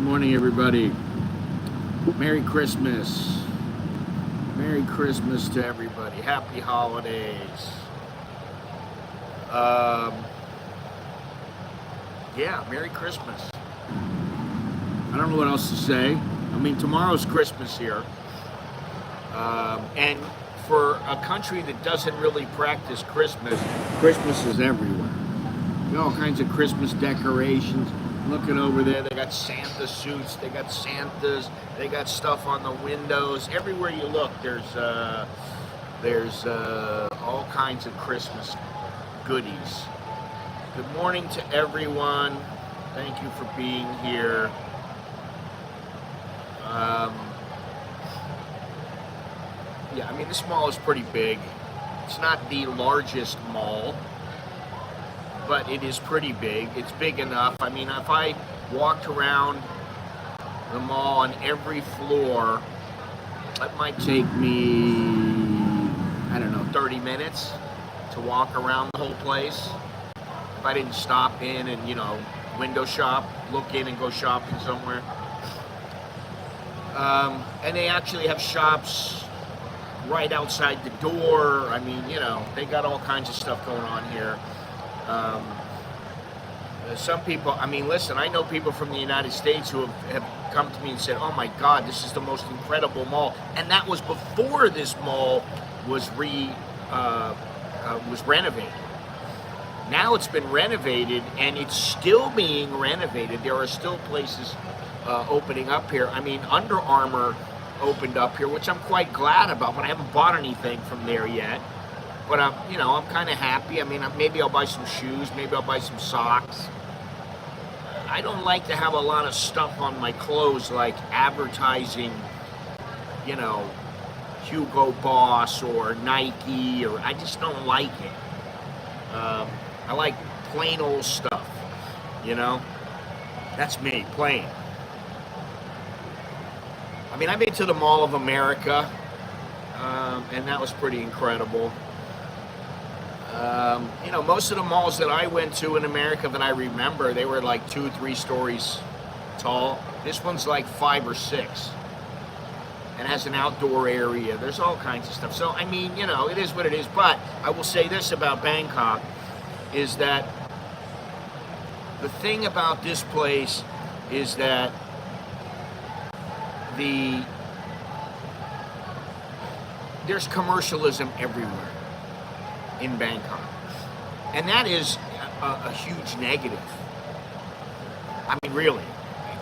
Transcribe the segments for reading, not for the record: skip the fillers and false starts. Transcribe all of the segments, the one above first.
morning, everybody. Merry Christmas. Merry Christmas to everybody. Happy holidays. Yeah, Merry Christmas. I don't know what else to say. I mean, tomorrow's Christmas here. And for a country that doesn't really practice Christmas, Christmas is everywhere. You know, all kinds of Christmas decorations. Looking over there, they got Santa suits, they got Santas, they got stuff on the windows. Everywhere you look, there's all kinds of Christmas goodies. Good morning to everyone. Thank you for being here. Yeah, I mean, this mall is pretty big. It's not the largest mall, but it is pretty big. It's big enough. I mean, if I walked around the mall on every floor, that might take me, I don't know, 30 minutes to walk around the whole place. If I didn't stop in and, you know, window shop, look in and go shopping somewhere. And they actually have shops right outside the door. I mean, you know, they got all kinds of stuff going on here. Some people, I mean, listen, I know people from the United States who have come to me and said, oh my God, this is the most incredible mall. And that was before this mall was renovated. Now it's been renovated and it's still being renovated. There are still places opening up here. I mean, Under Armour opened up here, which I'm quite glad about, but I haven't bought anything from there yet. But I'm kind of happy. I mean, maybe I'll buy some shoes, maybe I'll buy some socks. I don't like to have a lot of stuff on my clothes, like advertising, you know, Hugo Boss or Nike, or I just don't like it. I like plain old stuff, you know? That's me, plain. I mean, I've been to the Mall of America, and that was pretty incredible. You know, most of the malls that I went to in America that I remember, they were like 2-3 stories tall. This one's like 5 or 6 and has an outdoor area. There's all kinds of stuff. So, I mean, you know, it is what it is. But I will say this about Bangkok is that the thing about this place is that there's commercialism everywhere in Bangkok, and that is a huge negative. I mean, really,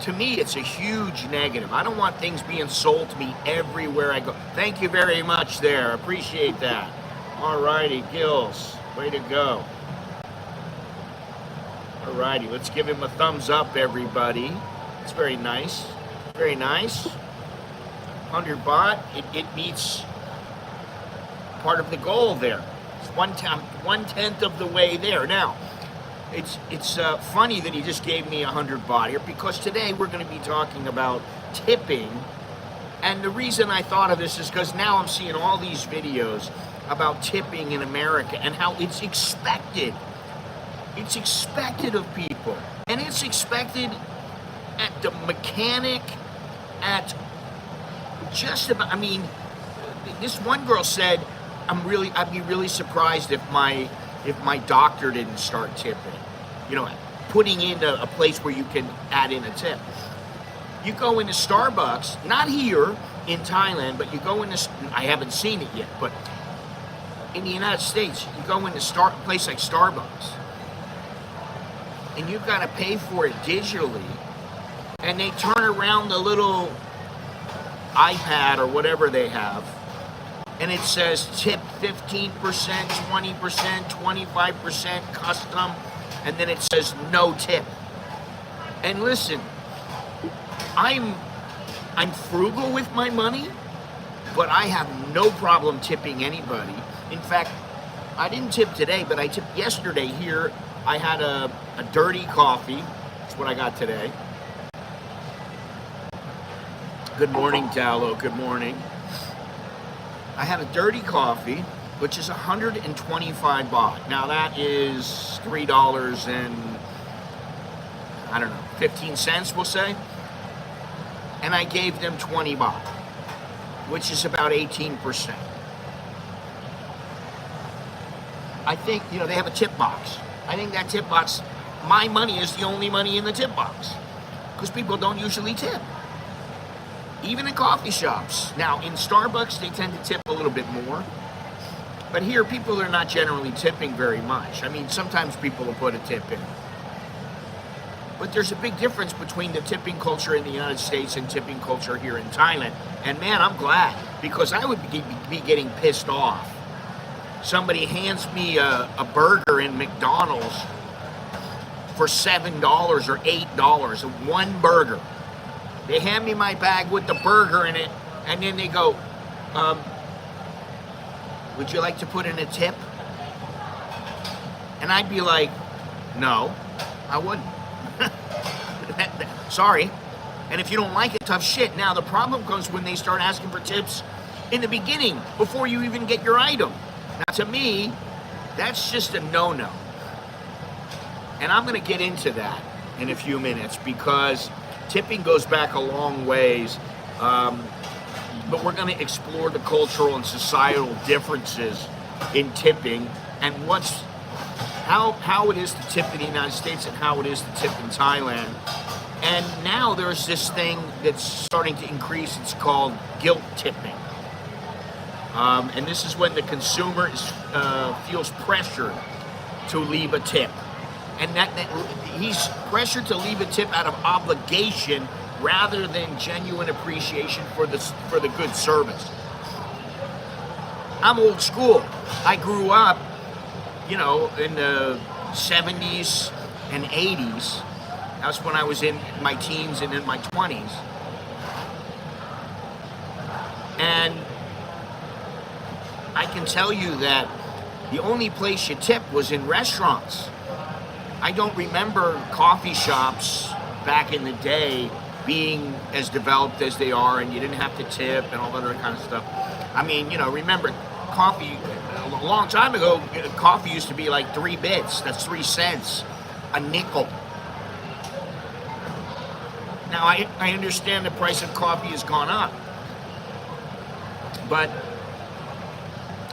to me, it's a huge negative. I don't want things being sold to me everywhere I go. Thank you very much there. Appreciate that. All righty, Gilles, way to go. All righty, let's give him a thumbs up, everybody. It's very nice. Very nice. 100 baht. It meets part of the goal there. It's 1/10 of the way there. Now, it's funny that he just gave me 100 baht here, because today we're going to be talking about tipping. And the reason I thought of this is because now I'm seeing all these videos about tipping in America and how it's expected. It's expected of people. And it's expected at the mechanic, at just about, I mean, this one girl said, I'd be really surprised if my doctor didn't start tipping. You know, putting in a place where you can add in a tip. You go into Starbucks, not here in Thailand, but you go into, I haven't seen it yet, but in the United States, you go into a place like Starbucks, and you've got to pay for it digitally, and they turn around the little iPad or whatever they have, and it says tip 15%, 20%, 25% custom, and then it says no tip. And listen, I'm frugal with my money, but I have no problem tipping anybody. In fact, I didn't tip today, but I tipped yesterday here. I had a dirty coffee. That's what I got today. Good morning, Dowlo. Good morning. I had a dirty coffee, which is 125 baht. Now that is $3 and, I don't know, 15 cents, we'll say. and I gave them 20 baht, which is about 18%. I think, you know, they have a tip box. I think that tip box, my money is the only money in the tip box, because people don't usually tip. Even in coffee shops. Now, in Starbucks, they tend to tip a little bit more. But here, people are not generally tipping very much. I mean, sometimes people will put a tip in. But there's a big difference between the tipping culture in the United States and tipping culture here in Thailand. And man, I'm glad, because I would be getting pissed off. Somebody hands me a burger in McDonald's for $7 or $8, one burger. They hand me my bag with the burger in it, and then they go, would you like to put in a tip? And I'd be like, no, I wouldn't. Sorry. And if you don't like it, tough shit. Now, the problem comes when they start asking for tips in the beginning, before you even get your item. Now, to me, that's just a no-no. And I'm going to get into that in a few minutes, because tipping goes back a long ways. But we're going to explore the cultural and societal differences in tipping, and how it is to tip in the United States and how it is to tip in Thailand. And now there's this thing that's starting to increase. It's called guilt tipping. And this is when the consumer feels pressured to leave a tip. And that he's pressured to leave a tip out of obligation rather than genuine appreciation for the good service. I'm old school. I grew up, you know, in the 70s and 80s. That's when I was in my teens and in my 20s. And I can tell you that the only place you tip was in restaurants. I don't remember coffee shops back in the day being as developed as they are, and you didn't have to tip and all that other kind of stuff. I mean, you know, remember coffee, a long time ago, coffee used to be like 3 bits. That's 3 cents, a nickel. Now, I understand the price of coffee has gone up, but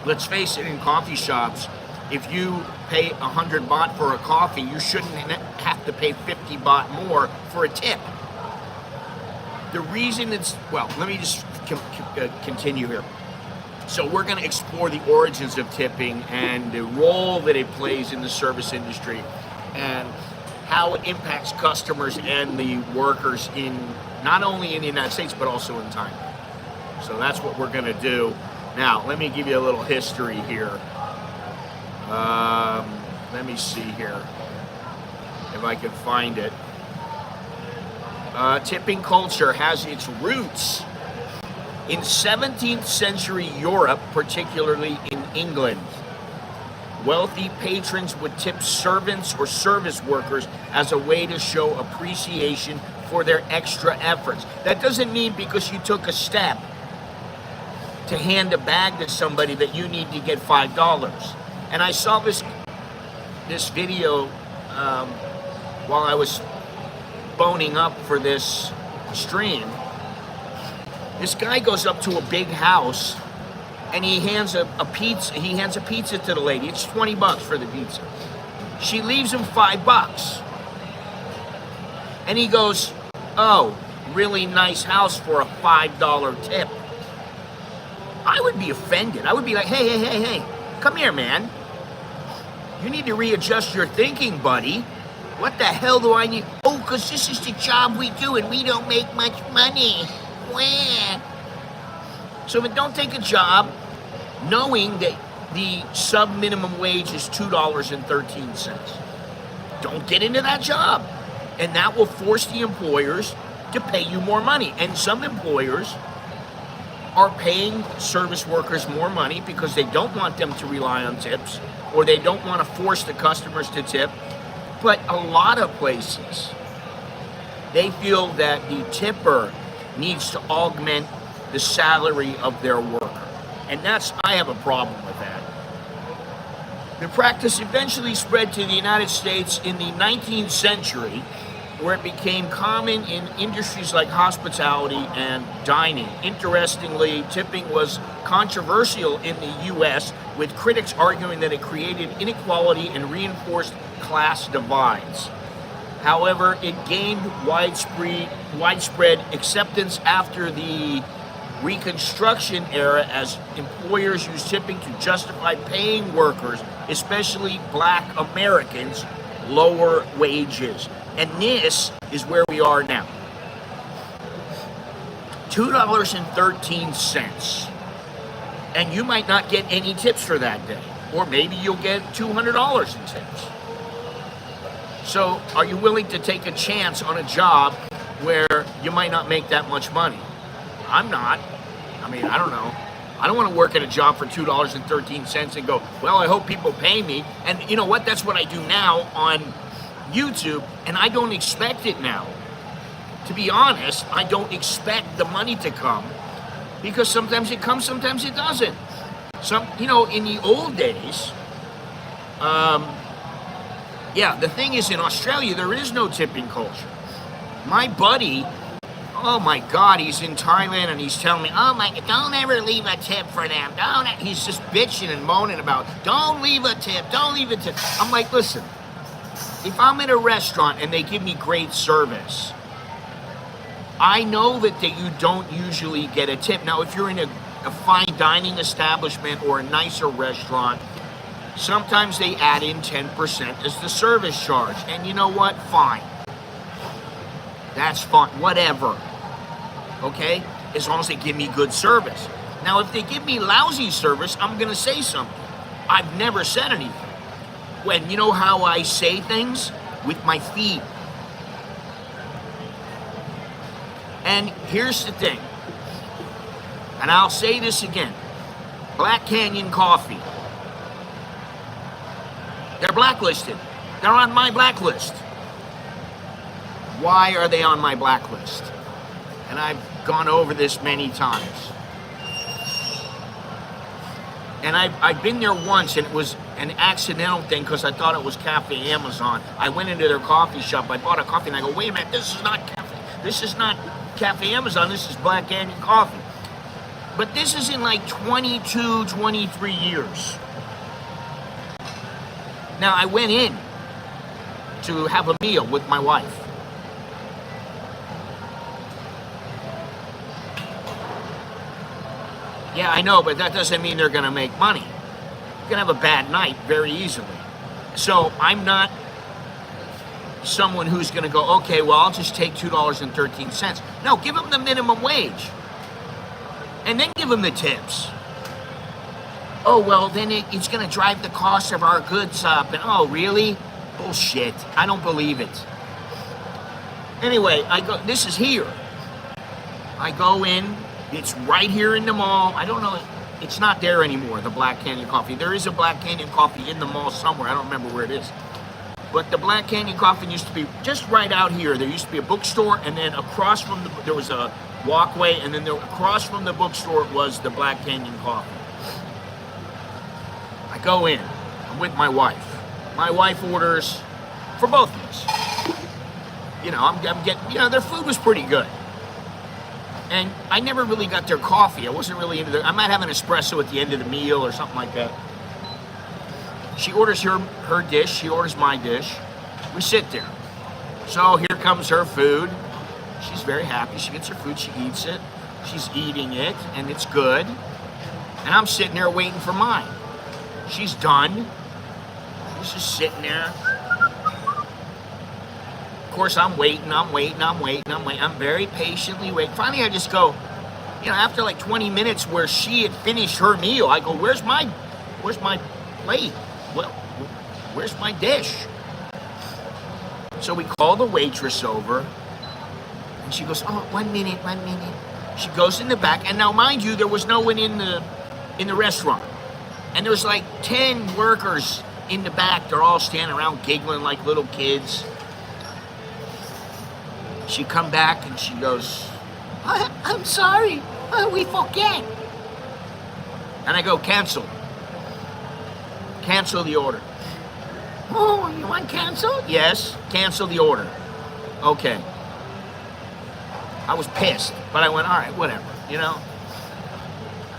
let's face it, in coffee shops, if you pay 100 baht for a coffee, you shouldn't have to pay 50 baht more for a tip. The reason it's, well, let me just continue here. So we're going to explore the origins of tipping and the role that it plays in the service industry, and how it impacts customers and the workers in, not only in the United States, but also in Thailand. So that's what we're going to do. Now, let me give you a little history here. Let me see here if I can find it. Tipping culture has its roots in 17th century Europe, particularly in England. Wealthy patrons would tip servants or service workers as a way to show appreciation for their extra efforts. That doesn't mean because you took a step to hand a bag to somebody that you need to get $5. And I saw this video while I was boning up for this stream. This guy goes up to a big house and he hands a pizza. He hands a pizza to the lady. It's 20 bucks for the pizza. She leaves him $5. And he goes, "Oh, really nice house for a $5 tip." I would be offended. I would be like, hey, come here, man. You need to readjust your thinking, buddy. What the hell do I need? Oh, because this is the job we do and we don't make much money. Wah. So if don't take a job knowing that the sub-minimum wage is $2.13. Don't get into that job. And that will force the employers to pay you more money. And some employers are paying service workers more money because they don't want them to rely on tips, or they don't want to force the customers to tip. But a lot of places, they feel that the tipper needs to augment the salary of their worker. And I have a problem with that. The practice eventually spread to the United States in the 19th century where it became common in industries like hospitality and dining. Interestingly, tipping was controversial in the US, with critics arguing that it created inequality and reinforced class divides. However, it gained widespread acceptance after the Reconstruction era as employers used tipping to justify paying workers, especially Black Americans, lower wages. And this is where we are now. $2.13. And you might not get any tips for that day. Or maybe you'll get $200 in tips. So are you willing to take a chance on a job where you might not make that much money? I'm not. I mean, I don't know. I don't want to work at a job for $2.13 and go, well, I hope people pay me. And you know what? That's what I do now on YouTube, and I don't expect it now. To be honest, I don't expect the money to come, because sometimes it comes, sometimes it doesn't. In the old days, the thing is, in Australia, there is no tipping culture. My buddy, oh my God, he's in Thailand and he's telling me, oh my, don't ever leave a tip for them. He's just bitching and moaning about, don't leave a tip, don't leave a tip. I'm like, listen, if I'm at a restaurant and they give me great service, I know that you don't usually get a tip. Now, if you're in a fine dining establishment or a nicer restaurant, sometimes they add in 10% as the service charge. And you know what? Fine. That's fine. Whatever. Okay? As long as they give me good service. Now, if they give me lousy service, I'm going to say something. I've never said anything. When you know how I say things? With my feet. And here's the thing. And I'll say this again. Black Canyon Coffee. They're blacklisted. They're on my blacklist. Why are they on my blacklist? And I've gone over this many times. And I've been there once, and it was an accidental thing because I thought it was Cafe Amazon. I went into their coffee shop, I bought a coffee, and I go, wait a minute, this is not Cafe Amazon, this is Black Canyon Coffee. But this is in like 22, 23 years. Now, I went in to have a meal with my wife. Yeah, I know, but that doesn't mean they're going to make money. You're going to have a bad night very easily. So I'm not someone who's going to go, okay, well, I'll just take $2.13. No, give them the minimum wage. And then give them the tips. Oh, well, then it's going to drive the cost of our goods up. And oh, really? Bullshit. I don't believe it. Anyway, this is here. I go in. It's right here in the mall. I don't know. It's not there anymore, the Black Canyon Coffee. There is a Black Canyon Coffee in the mall somewhere. I don't remember where it is. But the Black Canyon Coffee used to be just right out here. There used to be a bookstore, and then across from there was a walkway, and then across from the bookstore was the Black Canyon Coffee. I go in. I'm with my wife. My wife orders for both of us. I'm getting, their food was pretty good. And I never really got their coffee. I wasn't really into I might have an espresso at the end of the meal or something like that. She orders her dish. She orders my dish. We sit there. So here comes her food. She's very happy. She gets her food. She eats it. She's eating it, and it's good. And I'm sitting there waiting for mine. She's done. She's just sitting there. Of course, I'm waiting. I'm very patiently waiting. Finally, I just go, after like 20 minutes where she had finished her meal, I go, where's my plate? Well, where's my dish? So we call the waitress over, and she goes, oh, 1 minute. She goes in the back, and now mind you, there was no one in the restaurant. And there's like 10 workers in the back. They're all standing around giggling like little kids. She come back and she goes, I'm sorry, we forget. And I go, cancel. Cancel the order. Oh, you want cancel? Yes, cancel the order. Okay. I was pissed, but I went, all right, whatever, you know.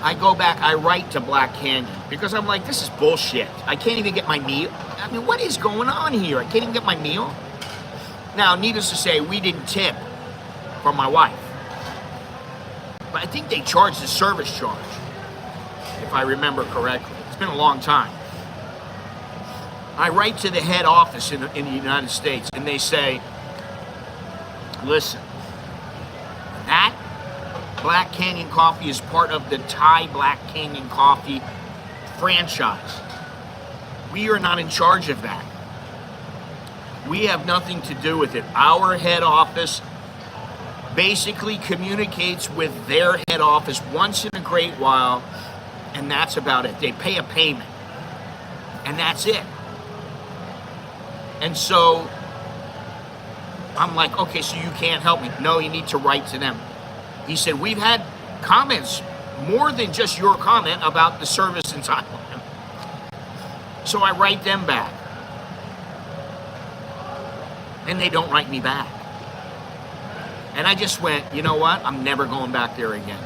I go back, I write to Black Canyon because I'm like, this is bullshit. I can't even get my meal. I mean, what is going on here? I can't even get my meal. Now, needless to say, we didn't tip for my wife. But I think they charged the service charge, if I remember correctly. It's been a long time. I write to the head office in the United States, and they say, listen, that Black Canyon Coffee is part of the Thai Black Canyon Coffee franchise. We are not in charge of that. We have nothing to do with it. Our head office basically communicates with their head office once in a great while, and that's about it. They pay a payment, and that's it. And so I'm like, okay, so you can't help me. No, you need to write to them. He said, we've had comments, more than just your comment, about the service in Thailand. So I write them back. And they don't write me back. And I just went, you know what? I'm never going back there again.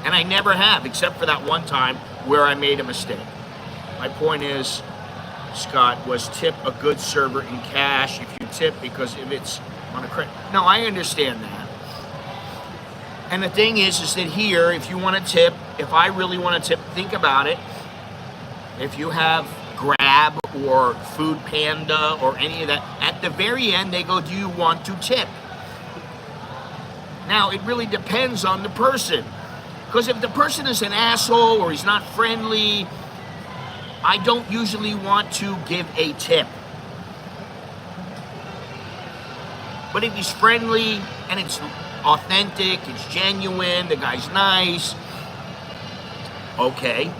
And I never have, except for that one time where I made a mistake. My point is, Scott, was tip a good server in cash if you tip, because if it's on a credit. No, I understand that. And the thing is that here, if you want to tip, if I really want to tip, think about it. If you have Grab or Food Panda or any of that, at the very end they go, do you want to tip? Now, it really depends on the person. Because if the person is an asshole or he's not friendly, I don't usually want to give a tip. But if he's friendly and it's authentic, it's genuine, the guy's nice, okay,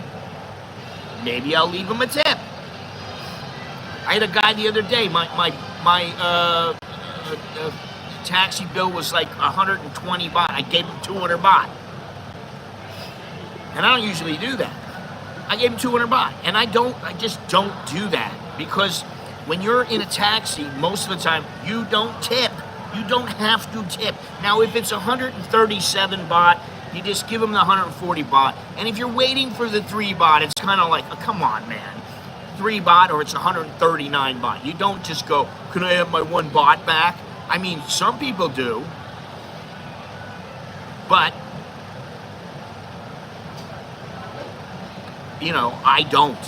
maybe I'll leave him a tip. I had a guy the other day, my taxi bill was like 120 baht. I gave him 200 baht. And I don't usually do that. I gave him 200 baht. And I just don't do that. Because when you're in a taxi, most of the time, you don't tip. You don't have to tip. Now, if it's 137 baht, you just give them the 140 baht. And if you're waiting for the 3 baht, it's kind of like, oh, come on, man. 3 baht or it's 139 baht. You don't just go, can I have my 1 baht back? I mean, some people do. But, you know, I don't.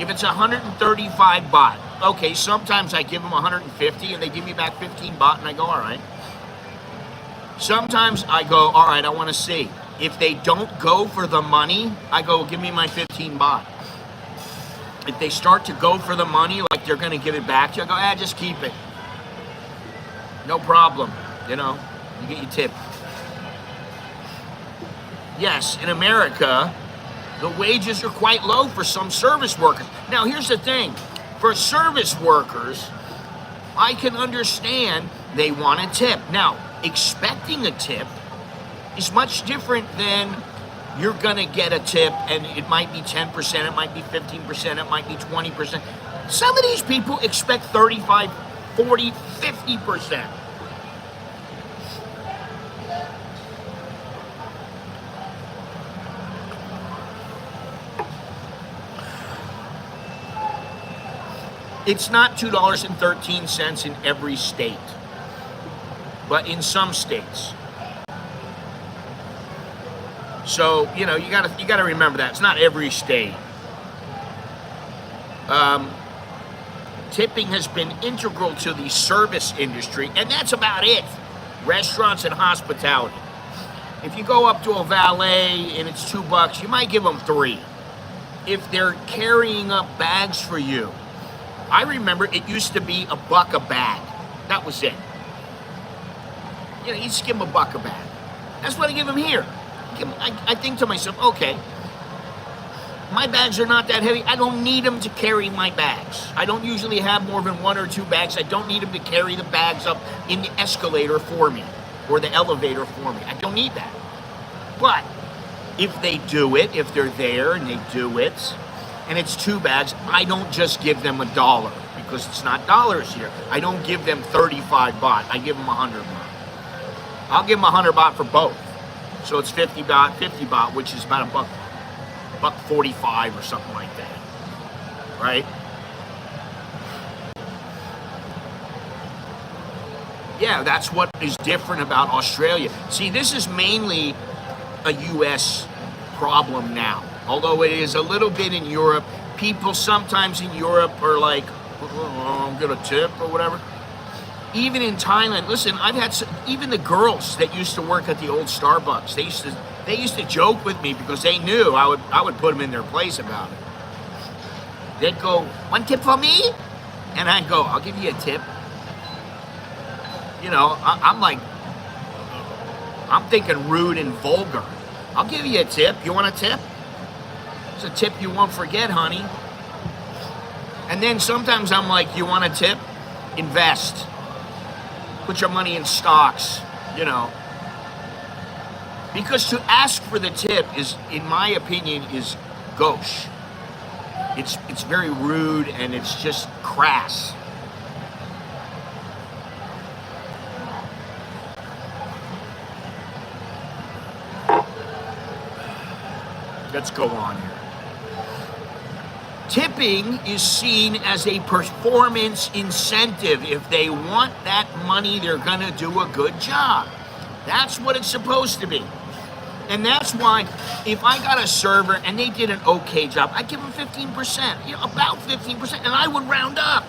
If it's 135 baht, okay, sometimes I give them 150 and they give me back 15 baht and I go, all right. Sometimes I go, all right, I want to see. If they don't go for the money, I go, give me my 15 baht. If they start to go for the money, like they're going to give it back to you, I go, just keep it. No problem, you know, you get your tip. Yes, in America, the wages are quite low for some service workers. Now, here's the thing. For service workers, I can understand they want a tip. Now, expecting a tip is much different than you're gonna get a tip and it might be 10%, it might be 15%, it might be 20%. Some of these people expect 35, 40, 50%. It's not $2.13 in every state, but in some states. So, you know, you gotta remember that. It's not every state. Tipping has been integral to the service industry, and that's about it. Restaurants and hospitality. If you go up to a valet and it's $2, you might give them 3. If they're carrying up bags for you, I remember it used to be $1 a bag. That was it. You know, you just give them $1 a bag. That's what I give them here. I think to myself, okay, my bags are not that heavy. I don't need them to carry my bags. I don't usually have more than 1 or 2 bags. I don't need them to carry the bags up in the escalator for me or the elevator for me. I don't need that. But if they do it, if they're there and they do it, and it's 2 bags, I don't just give them $1 because it's not dollars here. I don't give them 35 baht. I give them 100 baht. I'll give them 100 baht for both. So it's 50 baht, which is about buck 45 or something like that, right? Yeah, that's what is different about Australia. See, this is mainly a US problem now, although it is a little bit in Europe. People sometimes in Europe are like, oh, I'm gonna tip or whatever. Even in Thailand, listen, I've had even the girls that used to work at the old Starbucks, they used to joke with me because they knew I would put them in their place about it. They'd go, "One tip for me?" And I'd go, "I'll give you a tip." You know, I'm thinking rude and vulgar. I'll give you a tip. You want a tip? It's a tip you won't forget, honey. And then sometimes I'm like, you want a tip? Invest. Put your money in stocks, you know. Because to ask for the tip is, in my opinion, is gauche. It's very rude and it's just crass. Let's go on here. Tipping is seen as a performance incentive. If they want that money, they're going to do a good job. That's what it's supposed to be. And that's why if I got a server and they did an okay job, I give them 15%, you know, about 15%, and I would round up.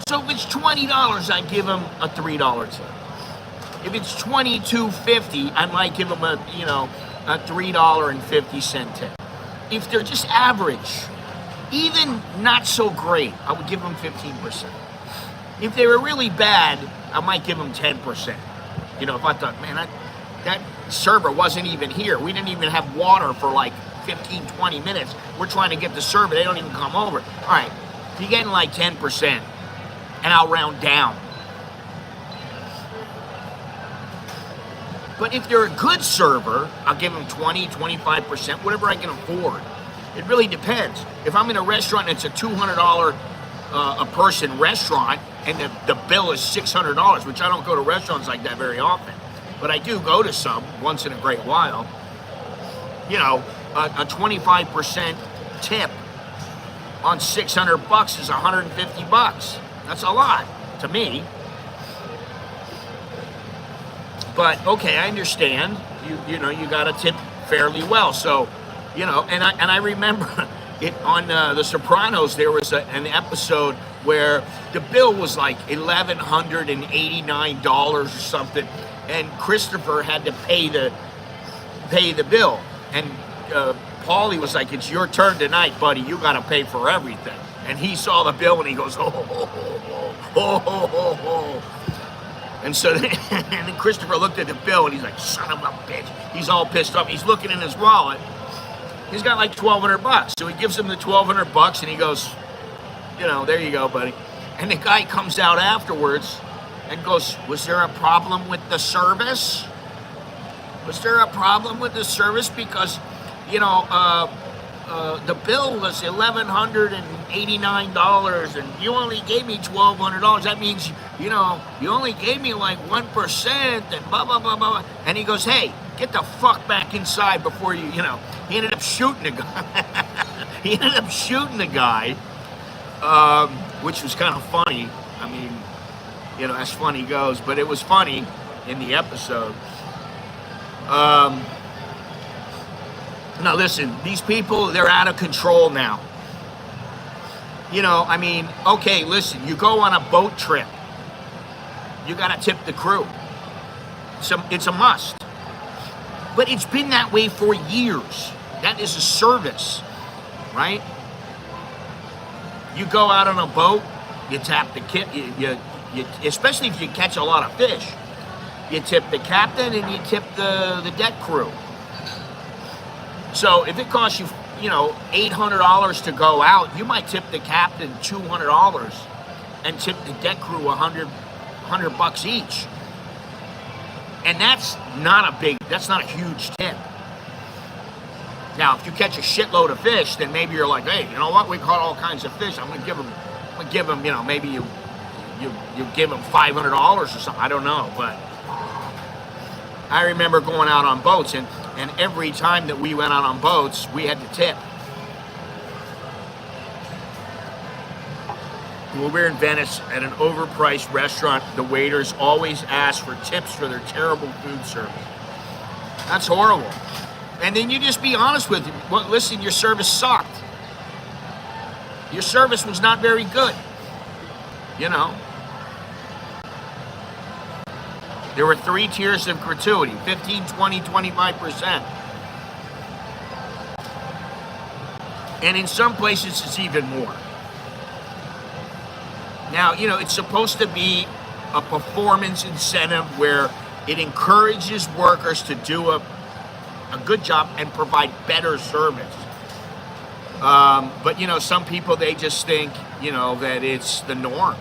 So if it's $20, I give them a $3 tip. If it's $22.50, I might give them a $3.50 tip. If they're just average, even not so great, I would give them 15%. If they were really bad, I might give them 10%. You know, if I thought, man, that server wasn't even here. We didn't even have water for like 15, 20 minutes. We're trying to get the server. They don't even come over. All right, you're getting like 10%, and I'll round down. But if they're a good server, I'll give them 20, 25%, whatever I can afford. It really depends. If I'm in a restaurant and it's a $200 a person restaurant and the bill is $600, which I don't go to restaurants like that very often, but I do go to some once in a great while, you know, a 25% tip on $600 is $150. That's a lot to me. But okay, I understand. You know, you got to tip fairly well. So, you know, and I remember it on The Sopranos. There was an episode where the bill was like $1,189 or something, and Christopher had to pay the bill, and Paulie was like, "It's your turn tonight, buddy. You got to pay for everything." And he saw the bill and he goes, "Oh, oh, oh, oh, oh, oh, oh." And so and then Christopher looked at the bill and he's like, "Son of a bitch." He's all pissed off. He's looking in his wallet. He's got like $1,200. So he gives him the $1,200 and he goes, you know, "There you go, buddy." And the guy comes out afterwards and goes, "Was there a problem with the service? Was there a problem with the service? Because, you know, the bill was $1,189 and you only gave me $1,200. That means, you know, you only gave me like 1% and blah, blah, blah, blah." And he goes, "Hey, get the fuck back inside before you know." He ended up shooting the guy. He ended up shooting the guy, which was kind of funny. I mean, you know, as funny goes, but it was funny in the episode. Now listen, these people, they're out of control now. You know, I mean, okay, listen, you go on a boat trip, you gotta tip the crew. It's a must. But it's been that way for years. That is a service, right? You go out on a boat, you tap the you especially if you catch a lot of fish, you tip the captain and you tip the deck crew. So if it costs you, you know, $800 to go out, you might tip the captain $200 and tip the deck crew $100 each. And that's not a huge tip. Now, if you catch a shitload of fish, then maybe you're like, hey, you know what? We caught all kinds of fish. I'm gonna give them, you know, maybe you give them $500 or something. I don't know, but I remember going out on boats, and every time that we went out on boats, we had to tip. When we were in Venice at an overpriced restaurant, the waiters always asked for tips for their terrible food service. That's horrible. And then you just be honest with them. Well, listen, your service sucked. Your service was not very good. You know. There were 3 tiers of gratuity, 15, 20, 25%. And in some places, it's even more. Now, you know, it's supposed to be a performance incentive where it encourages workers to do a good job and provide better service. But, you know, some people, they just think, you know, that it's the norm.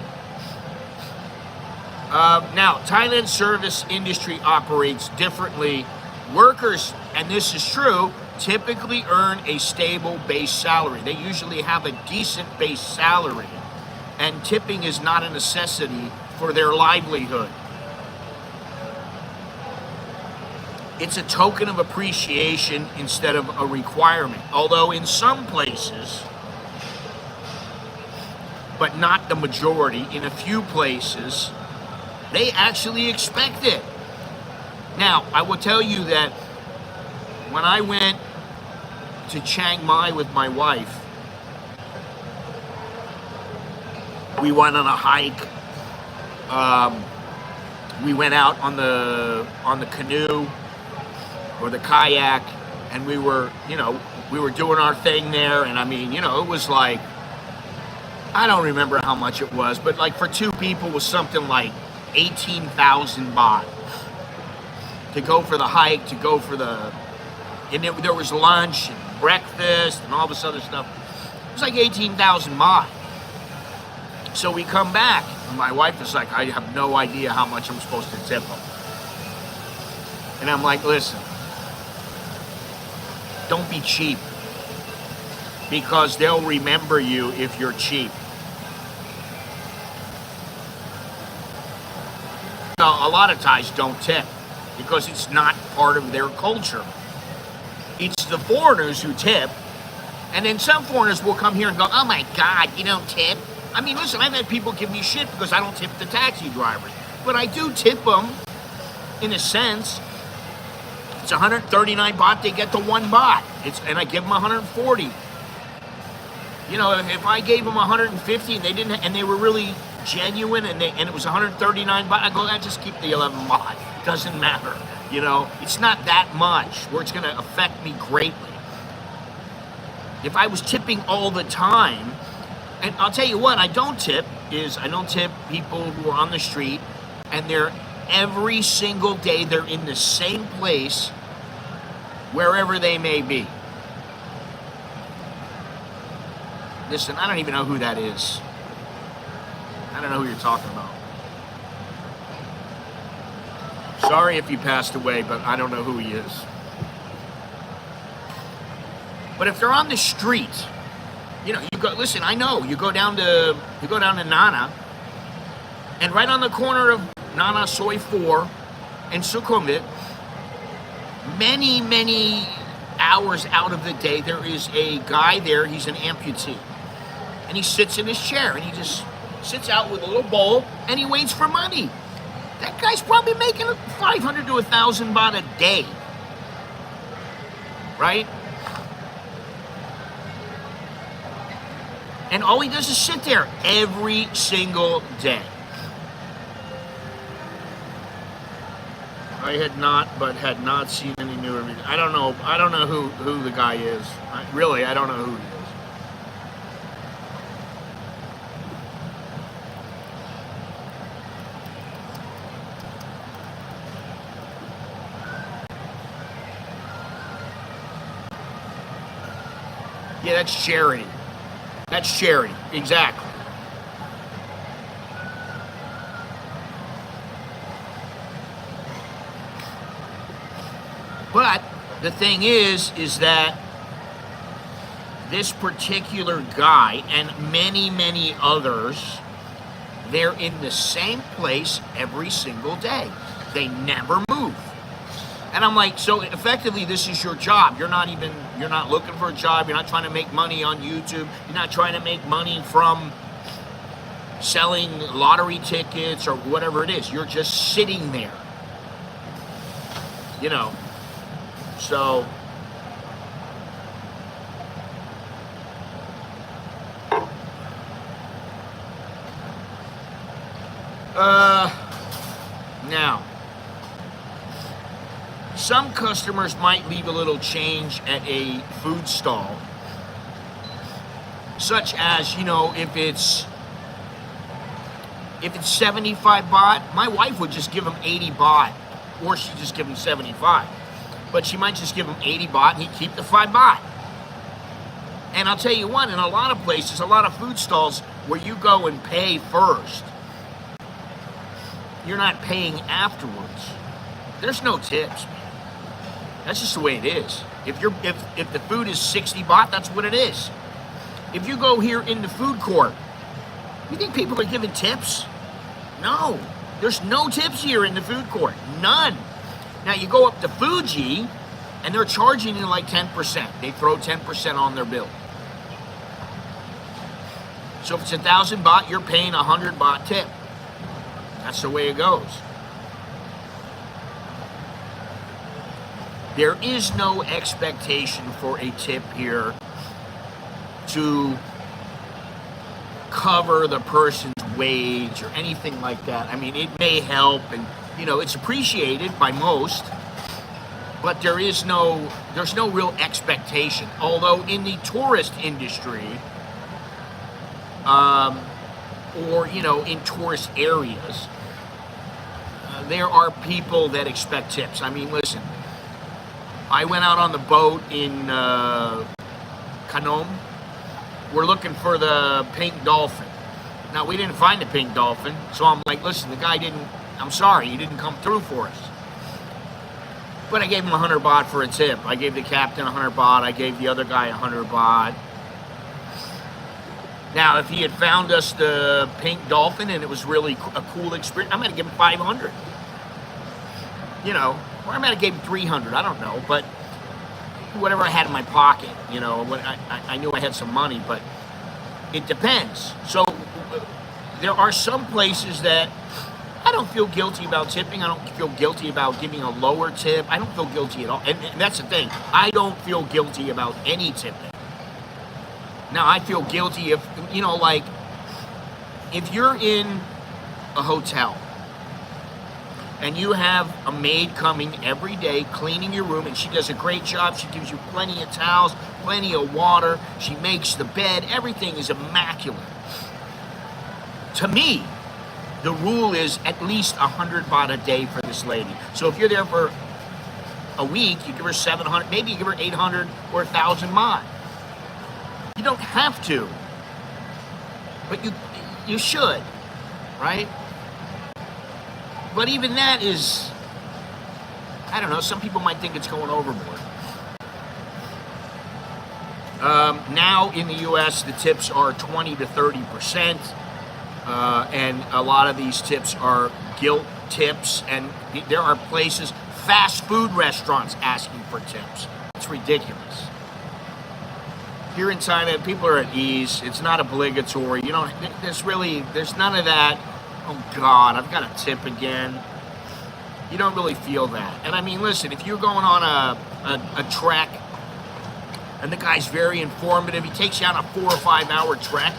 Now, Thailand's service industry operates differently. Workers, and this is true, typically earn a stable base salary. They usually have a decent base salary, and tipping is not a necessity for their livelihood. It's a token of appreciation instead of a requirement. Although in some places, but not the majority, in a few places, they actually expect it. Now, I will tell you that when I went to Chiang Mai with my wife, we went on a hike. We went out on the canoe or the kayak, and we were doing our thing there. And I mean, you know, it was like, I don't remember how much it was, but like for 2 people it was something like 18,000 baht to go for the hike, to go for and there was lunch and breakfast and all this other stuff. It was like 18,000 baht. So we come back, and my wife is like, I have no idea how much I'm supposed to tip them. And I'm like, listen, don't be cheap, because they'll remember you if you're cheap. Now, a lot of Thais don't tip because it's not part of their culture. It's the foreigners who tip, and then some foreigners will come here and go, oh my God, you don't tip? I mean, listen, I've had people give me shit because I don't tip the taxi drivers, but I do tip them in a sense. It's 139 baht, they get the 1 baht. And I give them 140. You know, if I gave them 150 and they were really genuine and it was 139 baht, I go, I just keep the 11 baht. Doesn't matter. You know, it's not that much where it's going to affect me greatly. If I was tipping all the time, and I'll tell you what, I don't tip people who are on the street, and they're every single day they're in the same place, wherever they may be. Listen, I don't even know who that is. I don't know who you're talking about. Sorry if he passed away, but I don't know who he is. But if they're on the street, you know, you go, listen, I know, you go down to Nana, and right on the corner of Nana Soi 4 and Sukhumvit, many hours out of the day, there is a guy there, he's an amputee. And he sits in his chair, and he just sits out with a little bowl, and he waits for money. That guy's probably making 500 to 1,000 baht a day. Right? And all he does is sit there every single day. I had not seen any new reviews. I don't know who the guy is. I don't know who he is. Yeah, that's charity. That's charity, exactly. But the thing is that this particular guy and many, many others, they're in the same place every single day. They never move. And I'm like, so effectively, this is your job. You're not looking for a job. You're not trying to make money on YouTube. You're not trying to make money from selling lottery tickets or whatever it is. You're just sitting there. You know, so now, some customers might leave a little change at a food stall, such as, you know, if it's 75 baht, my wife would just give him 80 baht, or she'd just give him 75. But she might just give him 80 baht and he'd keep the 5 baht. And I'll tell you what, in a lot of places, a lot of food stalls where you go and pay first, you're not paying afterwards. There's no tips, man. That's just the way it is. If the food is 60 baht, that's what it is. If you go here in the food court, you think people are giving tips? No. There's no tips here in the food court. None. Now you go up to Fuji and they're charging you like 10%. They throw 10% on their bill. So if it's 1,000 baht, you're paying 100 baht tip. That's the way it goes. There is no expectation for a tip here to cover the person's wage or anything like that. I mean, it may help, and you know, it's appreciated by most, but there's no real expectation. Although in the tourist industry, or you know, in tourist areas, there are people that expect tips. I mean, listen, I went out on the boat in Kanom. We're looking for the pink dolphin. Now, we didn't find the pink dolphin, so I'm like, listen, the guy I'm sorry, he didn't come through for us. But I gave him 100 baht for a tip. I gave the captain 100 baht. I gave the other guy 100 baht. Now, if he had found us the pink dolphin and it was really a cool experience, I might have given him 500. You know, or I might have gave him 300. I don't know, but whatever I had in my pocket, you know, I knew I had some money, but it depends. So there are some places that I don't feel guilty about tipping. I don't feel guilty about giving a lower tip. I don't feel guilty at all. And that's the thing. I don't feel guilty about any tipping. Now, I feel guilty if, you know, like, if you're in a hotel and you have a maid coming every day cleaning your room, and she does a great job. She gives you plenty of towels, plenty of water. She makes the bed. Everything is immaculate. To me, the rule is at least 100 baht a day for this lady. So if you're there for a week, you give her 700, maybe you give her 800 or 1,000 baht. You don't have to, but you should, right? But even that is, I don't know, some people might think it's going overboard. Now in the US, the tips are 20 to 30%, and a lot of these tips are guilt tips, and there are places, fast food restaurants asking for tips. It's ridiculous. Here in Thailand, people are at ease. It's not obligatory. You don't, there's none of that. Oh God, I've got a tip again. You don't really feel that. And I mean, listen, if you're going on a trek and the guy's very informative, he takes you on a 4 or 5 hour trek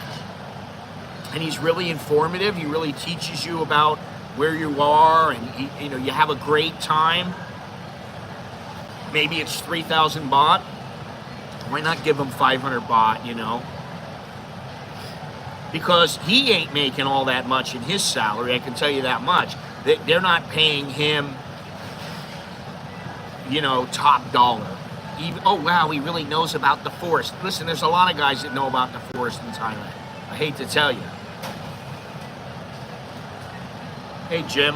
and he's really informative, he really teaches you about where you are, and you know, you have a great time. Maybe it's 3,000 baht. Why not give him 500 baht, you know? Because he ain't making all that much in his salary, I can tell you that much. They're not paying him, you know, top dollar. Even, oh, wow, he really knows about the forest. Listen, there's a lot of guys that know about the forest in Thailand. I hate to tell you. Hey, Jim.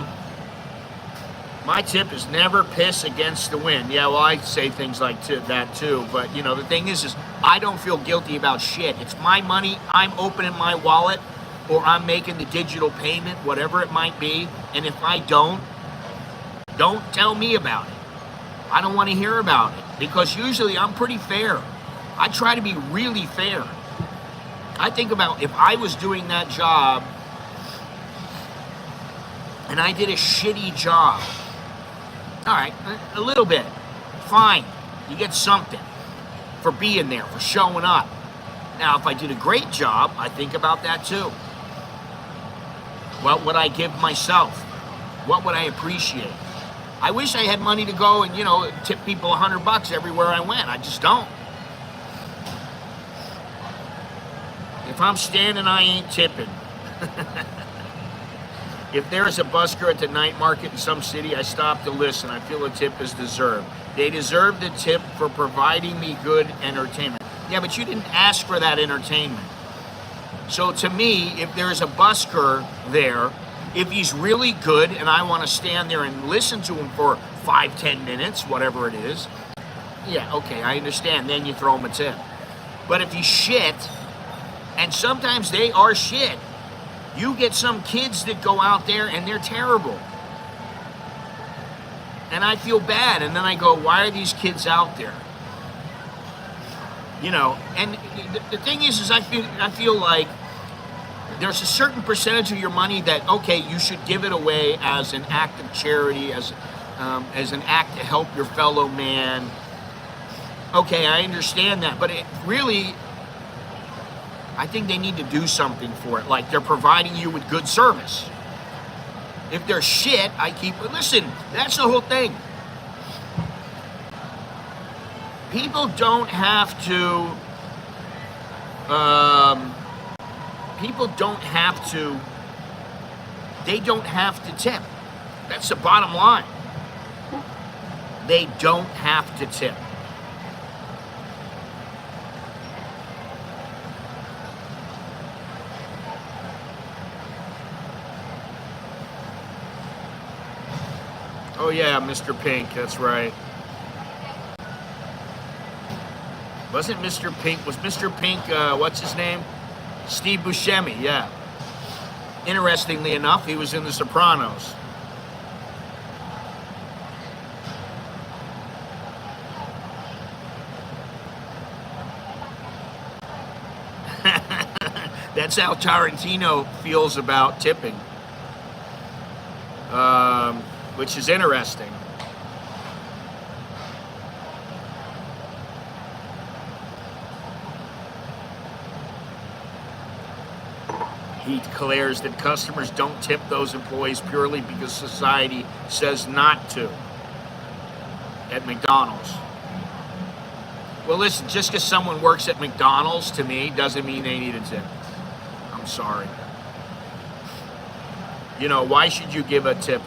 My tip is never piss against the wind. Yeah, well, I say things like that too. But, you know, the thing is I don't feel guilty about shit. It's my money. I'm opening my wallet, or I'm making the digital payment, whatever it might be. And if I don't tell me about it. I don't want to hear about it, because usually I'm pretty fair. I try to be really fair. I think about if I was doing that job and I did a shitty job. All right, a little bit. Fine. You get something for being there, for showing up. Now, if I did a great job, I think about that too. What would I give myself? What would I appreciate? I wish I had money to go and, tip people $100 everywhere I went. I just don't. If I'm standing, I ain't tipping. If there's a busker at the night market in some city, I stop to listen. I feel a tip is deserved. They deserve the tip for providing me good entertainment. Yeah, but you didn't ask for that entertainment. So to me, if there's a busker there, if he's really good and I want to stand there and listen to him for 5-10 minutes, whatever it is, yeah, okay, I understand. Then you throw him a tip. But if he's shit, and sometimes they are shit, you get some kids that go out there and they're terrible. And I feel bad. And then I go, why are these kids out there? And the thing is I feel like there's a certain percentage of your money that, okay, you should give it away as an act of charity, as an act to help your fellow man. Okay, I understand that, but it really, I think they need to do something for it. Like, they're providing you with good service. If they're shit, listen, that's the whole thing. People don't have to, they don't have to tip. That's the bottom line. They don't have to tip. Oh yeah, Mr. Pink, that's right. Was Mr. Pink, what's his name? Steve Buscemi, yeah. Interestingly enough, he was in The Sopranos. That's how Tarantino feels about tipping. Which is interesting. He declares that customers don't tip those employees purely because society says not to at McDonald's. Well, listen, just because someone works at McDonald's, to me, doesn't mean they need a tip. I'm sorry. Why should you give a tip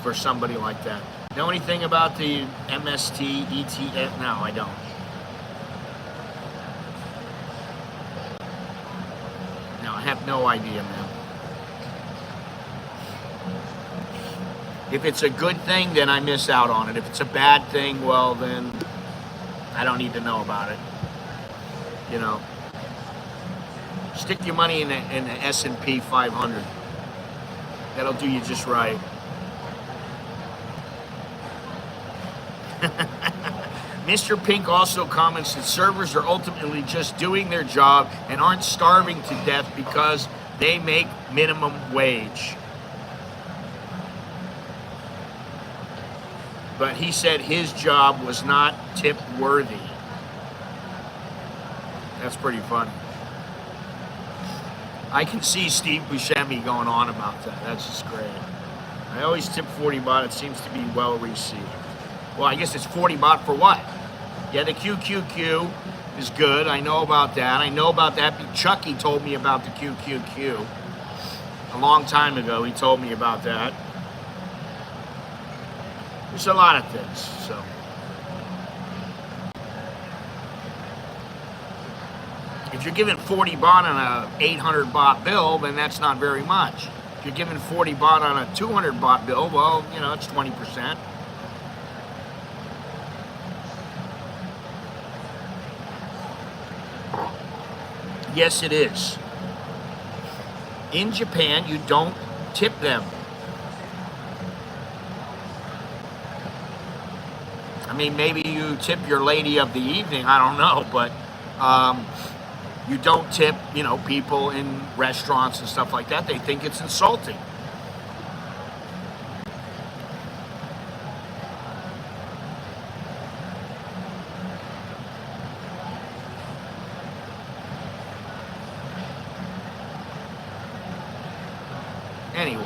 for somebody like that? Know anything about the MST, ETF? No, I don't. No, I have no idea, man. If it's a good thing, then I miss out on it. If it's a bad thing, well, then I don't need to know about it. Stick your money in the S&P 500. That'll do you just right. Mr. Pink also comments that servers are ultimately just doing their job and aren't starving to death because they make minimum wage. But he said his job was not tip worthy. That's pretty funny. I can see Steve Buscemi going on about that. That's just great. I always tip 40 baht. It seems to be well received. Well, I guess it's 40 baht for what? Yeah, the QQQ is good. I know about that. I know about that. Chucky told me about the QQQ a long time ago. He told me about that. There's a lot of things, so. If you're giving 40 baht on a 800 baht bill, then that's not very much. If you're giving 40 baht on a 200 baht bill, well, it's 20%. Yes, it is. In Japan, you don't tip them. I mean, maybe you tip your lady of the evening, I don't know, but you don't tip, you know, people in restaurants and stuff like that. They think it's insulting. Anyway.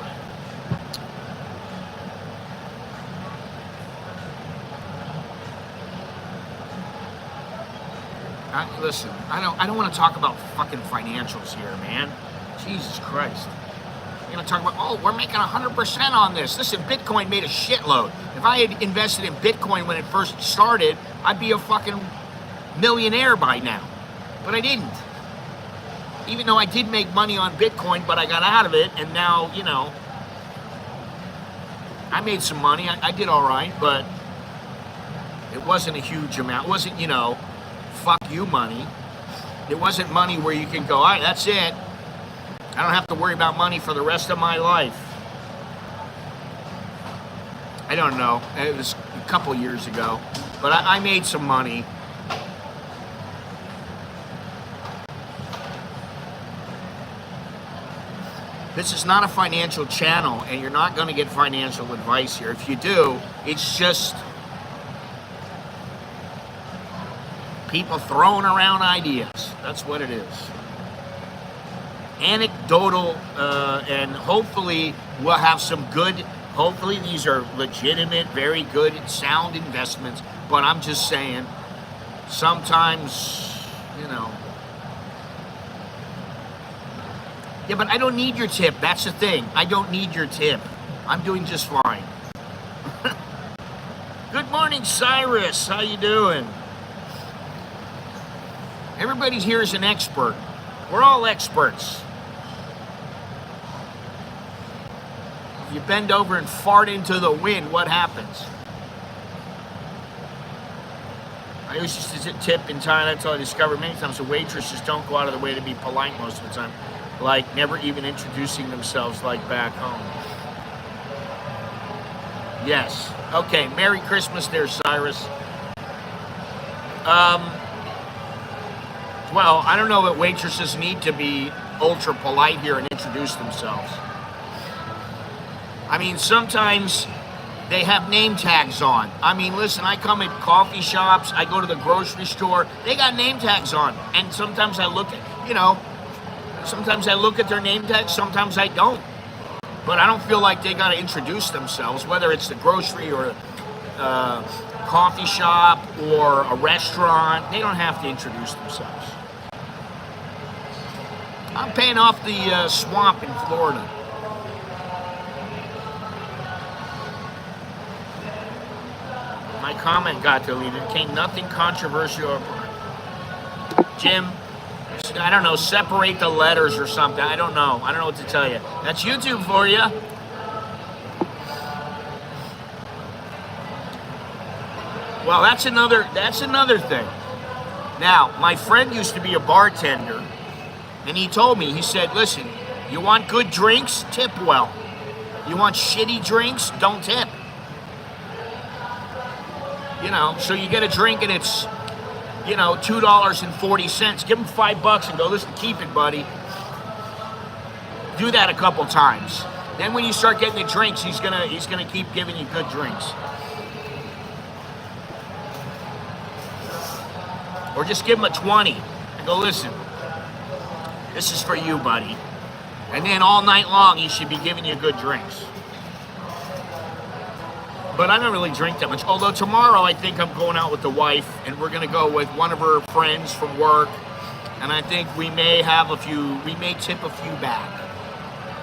Listen, I don't want to talk about fucking financials here, man. Jesus Christ. We're going to talk about, oh, we're making 100% on this. Listen, Bitcoin made a shitload. If I had invested in Bitcoin when it first started, I'd be a fucking millionaire by now. But I didn't. Even though I did make money on Bitcoin, but I got out of it, and now, you know, I made some money. I did all right, but it wasn't a huge amount. It wasn't, you know, fuck you money. It wasn't money where you can go, all right, that's it. I don't have to worry about money for the rest of my life. I don't know. It was a couple years ago, but I made some money. This is not a financial channel, and you're not going to get financial advice here. If you do, it's just people throwing around ideas. That's what it is. Anecdotal, and hopefully we'll have some good, hopefully these are legitimate, very good, sound investments, but I'm just saying, sometimes, you know. Yeah, but I don't need your tip. That's the thing. I don't need your tip. I'm doing just fine. Good morning, Cyrus. How you doing? Everybody here is an expert. We're all experts. If you bend over and fart into the wind, what happens? I used to tip in Thailand until I discovered many times the waitresses don't go out of the way to be polite most of the time. Like never even introducing themselves like back home. Yes. Okay, Merry Christmas there, Cyrus. Well, I don't know that waitresses need to be ultra polite here and introduce themselves. I mean, sometimes they have name tags on. I mean, listen, I come at coffee shops, I go to the grocery store, they got name tags on. And sometimes I look at, you know, sometimes I look at their name tags, sometimes I don't. But I don't feel like they got to introduce themselves, whether it's the grocery or coffee shop or a restaurant. They don't have to introduce themselves. I'm paying off the swamp in Florida. My comment got deleted. Came nothing controversial. Jim, I don't know, separate the letters or something. I don't know. I don't know what to tell you. That's YouTube for you. Well, that's another thing. Now, my friend used to be a bartender, and he told me, he said, listen, you want good drinks? Tip well. You want shitty drinks? Don't tip. You know, so you get a drink and it's, you know, $2.40. Give him $5 and go, listen, keep it, buddy. Do that a couple times. Then when you start getting the drinks, he's gonna keep giving you good drinks. Or just give him a 20 and go, listen, this is for you, buddy. And then all night long, he should be giving you good drinks. But I don't really drink that much. Although tomorrow I think I'm going out with the wife and we're gonna go with one of her friends from work. And I think we may tip a few back.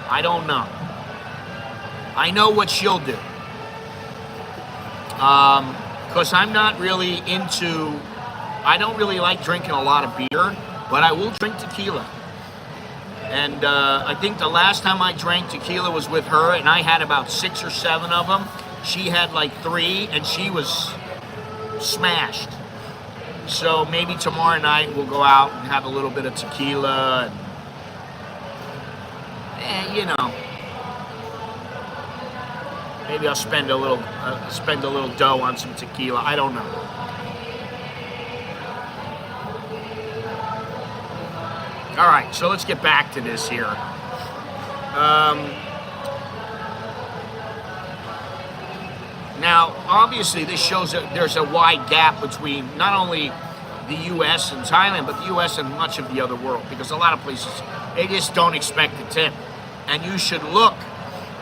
I don't know. I know what she'll do. Because I'm not really I don't really like drinking a lot of beer, but I will drink tequila. And I think the last time I drank tequila was with her, and I had about 6 or 7 of them. She had like 3, and she was smashed. So maybe tomorrow night we'll go out and have a little bit of tequila and you know, maybe I'll spend a little dough on some tequila. I don't know. All right, so let's get back to this here. Now, obviously, this shows that there's a wide gap between not only the US and Thailand, but the US and much of the other world, because a lot of places, they just don't expect a tip. And you should look.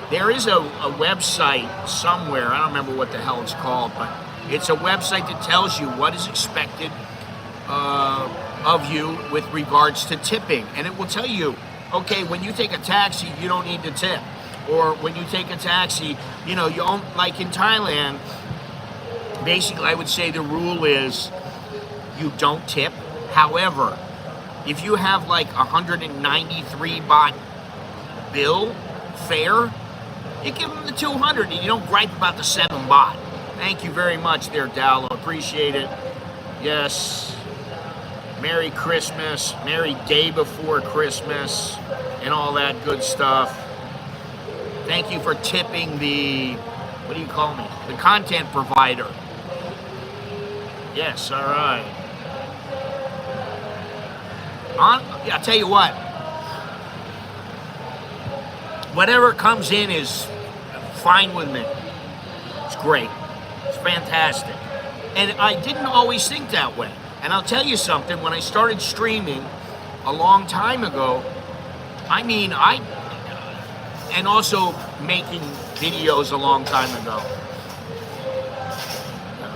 There is a website somewhere, I don't remember what the hell it's called, but it's a website that tells you what is expected of you with regards to tipping. And it will tell you, okay, when you take a taxi, you don't need to tip. Or when you take a taxi, you know, you don't, like in Thailand, basically I would say the rule is you don't tip. However, if you have like 193 baht bill fare, you give them the 200 and you don't gripe about the 7 baht. Thank you very much there, Dowlo. Appreciate it. Yes. Merry Christmas. Merry day before Christmas and all that good stuff. Thank you for tipping the, what do you call me? The content provider. Yes, all right. I'll tell you what. Whatever comes in is fine with me. It's great. It's fantastic. And I didn't always think that way. And I'll tell you something, when I started streaming a long time ago, I mean, and also making videos a long time ago.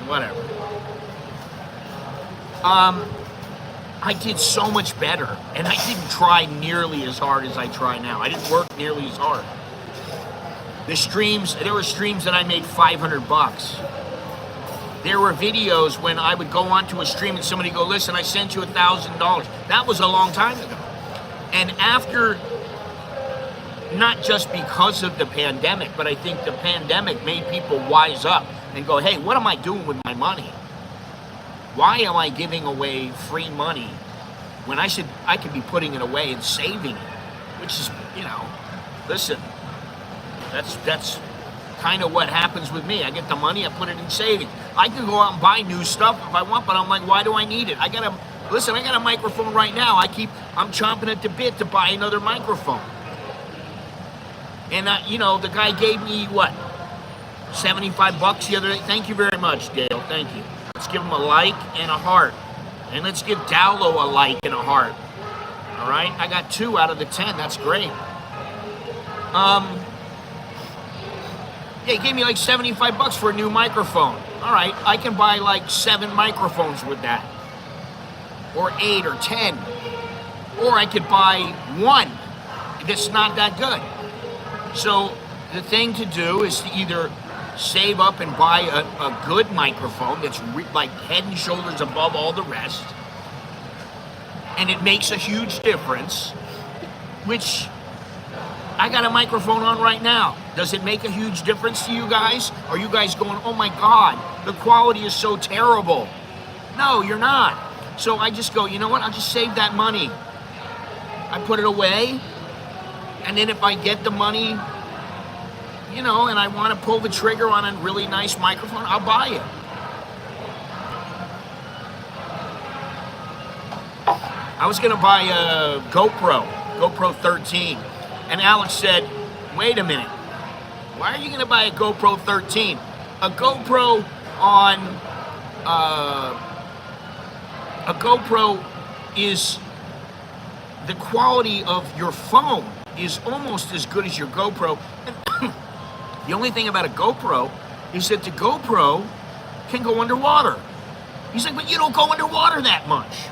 Whatever. I did so much better, and I didn't try nearly as hard as I try now. I didn't work nearly as hard. The streams, there were streams that I made 500 bucks. There were videos when I would go onto a stream and somebody go, listen, I sent you $1,000. That was a long time ago. And after, not just because of the pandemic, but I think the pandemic made people wise up and go, hey, what am I doing with my money? Why am I giving away free money when I could be putting it away and saving it? Which is, you know, listen, that's kind of what happens with me. I get the money, I put it in savings. I can go out and buy new stuff if I want, but I'm like, why do I need it? I got a microphone right now. I'm chomping at the bit to buy another microphone. And, you know, the guy gave me, what, 75 bucks the other day? Thank you very much, Dale. Thank you. Let's give him a like and a heart. And let's give Dowlo a like and a heart. All right? I got 2 out of the 10. That's great. Yeah, he gave me like 75 bucks for a new microphone. All right, I can buy like 7 microphones with that. Or 8 or 10. Or I could buy 1 that's not that good. So the thing to do is to either save up and buy a good microphone that's like head and shoulders above all the rest, and it makes a huge difference, which I got a microphone on right now. Does it make a huge difference to you guys? Are you guys going, oh my God, the quality is so terrible? No, you're not. So I just go, you know what, I'll just save that money. I put it away, and then if I get the money, you know, and I want to pull the trigger on a really nice microphone, I'll buy it. I was going to buy a GoPro 13. And Alex said, wait a minute. Why are you going to buy a GoPro 13? A GoPro is the quality of your phone is almost as good as your GoPro. And the only thing about a GoPro is that the GoPro can go underwater. He's like, but you don't go underwater that much.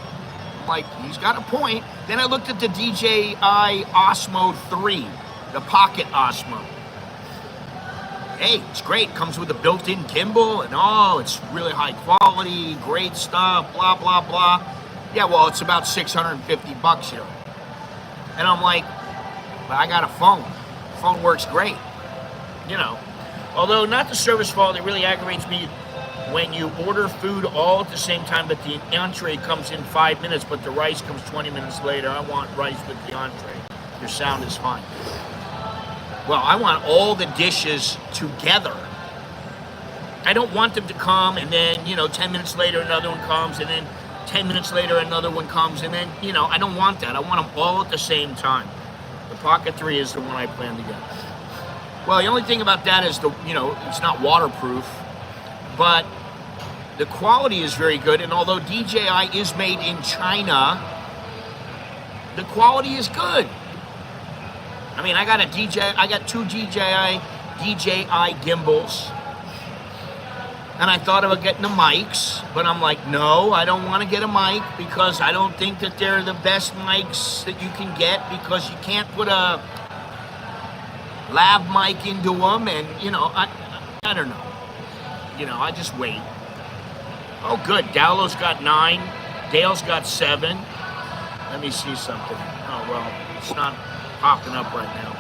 I'm like, he's got a point. Then I looked at the DJI Osmo 3, the Pocket Osmo. Hey, it's great. Comes with a built-in gimbal and it's really high quality, great stuff, blah, blah, blah. Yeah, well, it's about 650 bucks here. And I'm like, but I got a phone. The phone works great. You know, although not the service fault, it really aggravates me when you order food all at the same time, but the entree comes in 5 minutes, but the rice comes 20 minutes later. I want rice with the entree. Your sound is fine. Well, I want all the dishes together. I don't want them to come and then, 10 minutes later another one comes, and then 10 minutes later another one comes, and then, I don't want that. I want them all at the same time. The Pocket 3 is the one I plan to get. Well, the only thing about that is it's not waterproof, but the quality is very good. And although DJI is made in China, the quality is good. I mean, I got two DJI gimbals, and I thought about getting the mics, but I'm like, no, I don't want to get a mic because I don't think that they're the best mics that you can get, because you can't put a lav mic into them, and I don't know. I just wait. Oh, good. Dowlo's got 9. Dale's got 7. Let me see something. Oh, well, it's not popping up right now.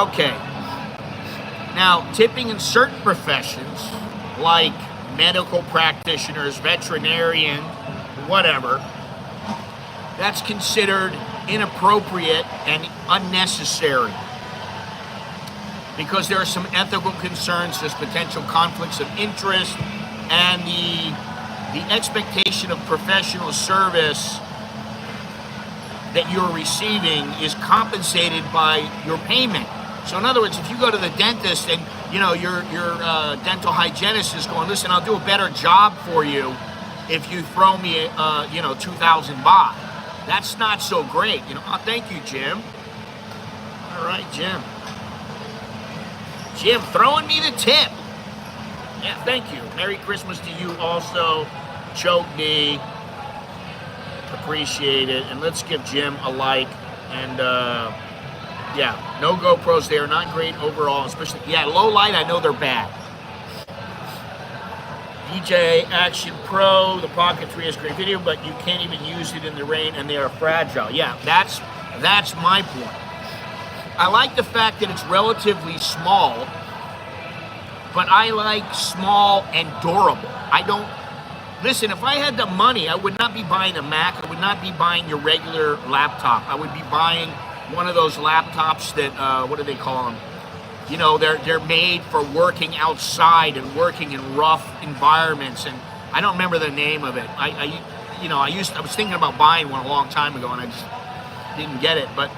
Okay. Now, tipping in certain professions, like medical practitioners, veterinarian, whatever, that's considered inappropriate and unnecessary, because there are some ethical concerns, there's potential conflicts of interest, and the expectation of professional service that you're receiving is compensated by your payment. So in other words, if you go to the dentist and your dental hygienist is going, listen, I'll do a better job for you if you throw me 2,000 baht. That's not so great. Oh, thank you, Jim. All right, Jim. Jim, throwing me the tip. Yeah, thank you. Merry Christmas to you also. Choke me. Appreciate it. And let's give Jim a like. And yeah, no GoPros. They are not great overall, especially, low light, I know they're bad. DJI Action Pro, the Pocket 3 has great video, but you can't even use it in the rain, and they are fragile. Yeah, that's my point. I like the fact that it's relatively small, but I like small and durable. Listen, if I had the money, I would not be buying a Mac. I would not be buying your regular laptop. I would be buying one of those laptops that, what do they call them? They're made for working outside and working in rough environments, and I don't remember the name of it. I was thinking about buying one a long time ago, and I just didn't get it. But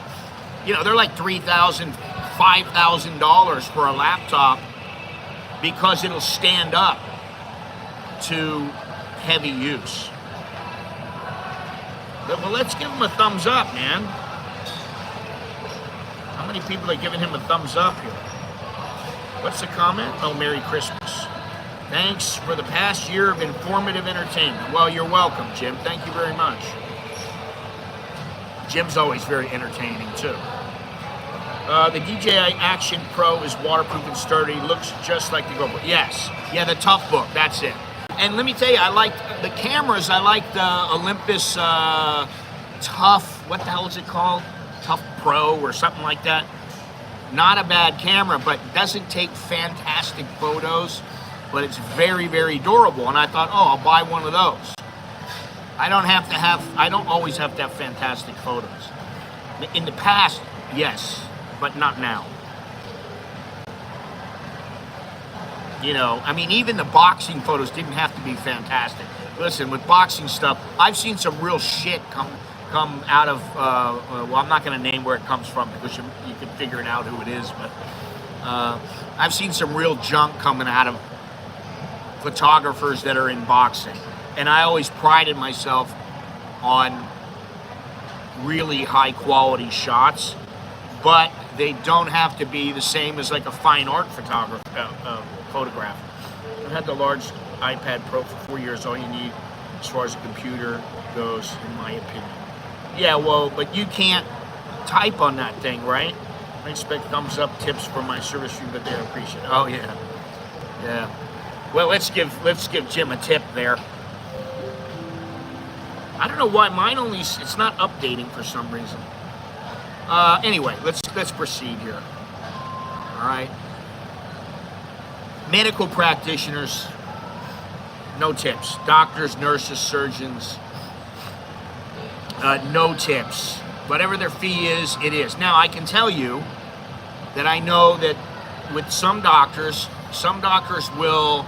they're like $3,000, $5,000 for a laptop because it'll stand up to heavy use. But let's give him a thumbs up, man. How many people are giving him a thumbs up here? What's the comment? Oh, Merry Christmas. Thanks for the past year of informative entertainment. Well, you're welcome, Jim. Thank you very much. Jim's always very entertaining, too. The DJI Action Pro is waterproof and sturdy. Looks just like the GoPro. Yes. Yeah, the Tough Book. That's it. And let me tell you, I like the cameras. I like the Olympus Tough, what the hell is it called? Tough Pro or something like that. Not a bad camera, but doesn't take fantastic photos, but it's very, very durable. And I thought, I'll buy one of those. I don't always have to have fantastic photos. In the past, yes, but not now. Even the boxing photos didn't have to be fantastic. Listen, with boxing stuff, I've seen some real shit come out of, I'm not going to name where it comes from because you can figure it out who it is, but I've seen some real junk coming out of photographers that are in boxing. And I always prided myself on really high quality shots, but they don't have to be the same as like a fine art photograph. I've had the large iPad Pro for 4 years, all you need as far as a computer goes, in my opinion. Yeah, well, but you can't type on that thing, right? I expect thumbs up tips for my service fee, but they appreciate it. Oh yeah, yeah. Well, let's give Jim a tip there. I don't know why mine it's not updating for some reason. Anyway, let's proceed here. All right. Medical practitioners, no tips. Doctors, nurses, surgeons, no tips. Whatever their fee is, it is. Now, I can tell you that I know that with some doctors will,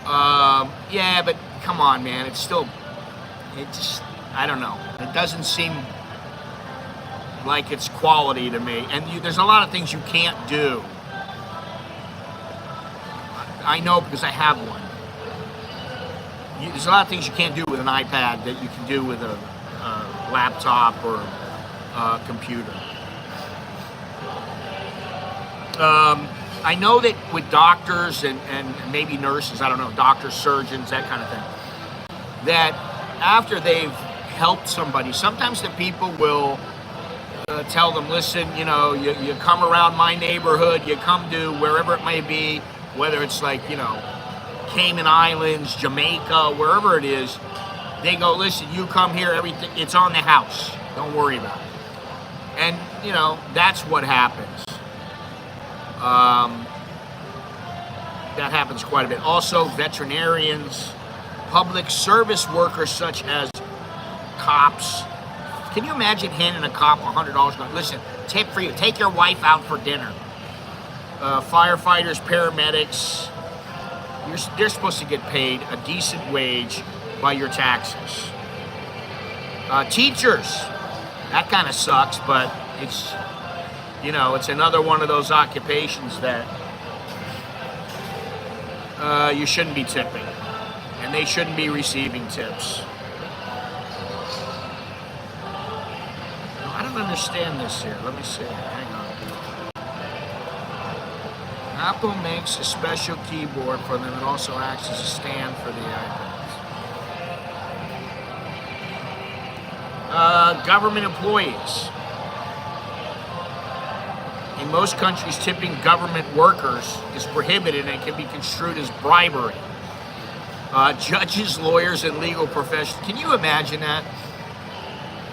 yeah, but come on, man, it just, I don't know. It doesn't seem like it's quality to me. And there's a lot of things you can't do. I know because I have one. There's a lot of things you can't do with an iPad that you can do with a laptop or a computer. I know that with doctors and maybe nurses, I don't know, doctors, surgeons, that kind of thing, that after they've helped somebody, sometimes the people will tell them, listen, you know, you come around my neighborhood, you come to wherever it may be, whether it's like, you know, Cayman Islands, Jamaica, wherever it is, they go, listen, you come here, everything, it's on the house. Don't worry about it. And, you know, that's what happens. That happens quite a bit. Also, veterinarians, public service workers such as cops. Can you imagine handing a cop $100 going, listen, tip for you, take your wife out for dinner. Firefighters, paramedics, they're supposed to get paid a decent wage by your taxes. Teachers, that kind of sucks, but it's, you know, it's another one of those occupations that you shouldn't be tipping, and they shouldn't be receiving tips. I don't understand this here. Let me see. Hang on. Apple makes a special keyboard for them. It also acts as a stand for the iPads. Government employees. In most countries, tipping government workers is prohibited and can be construed as bribery. Judges, lawyers, and legal professionals. Can you imagine that?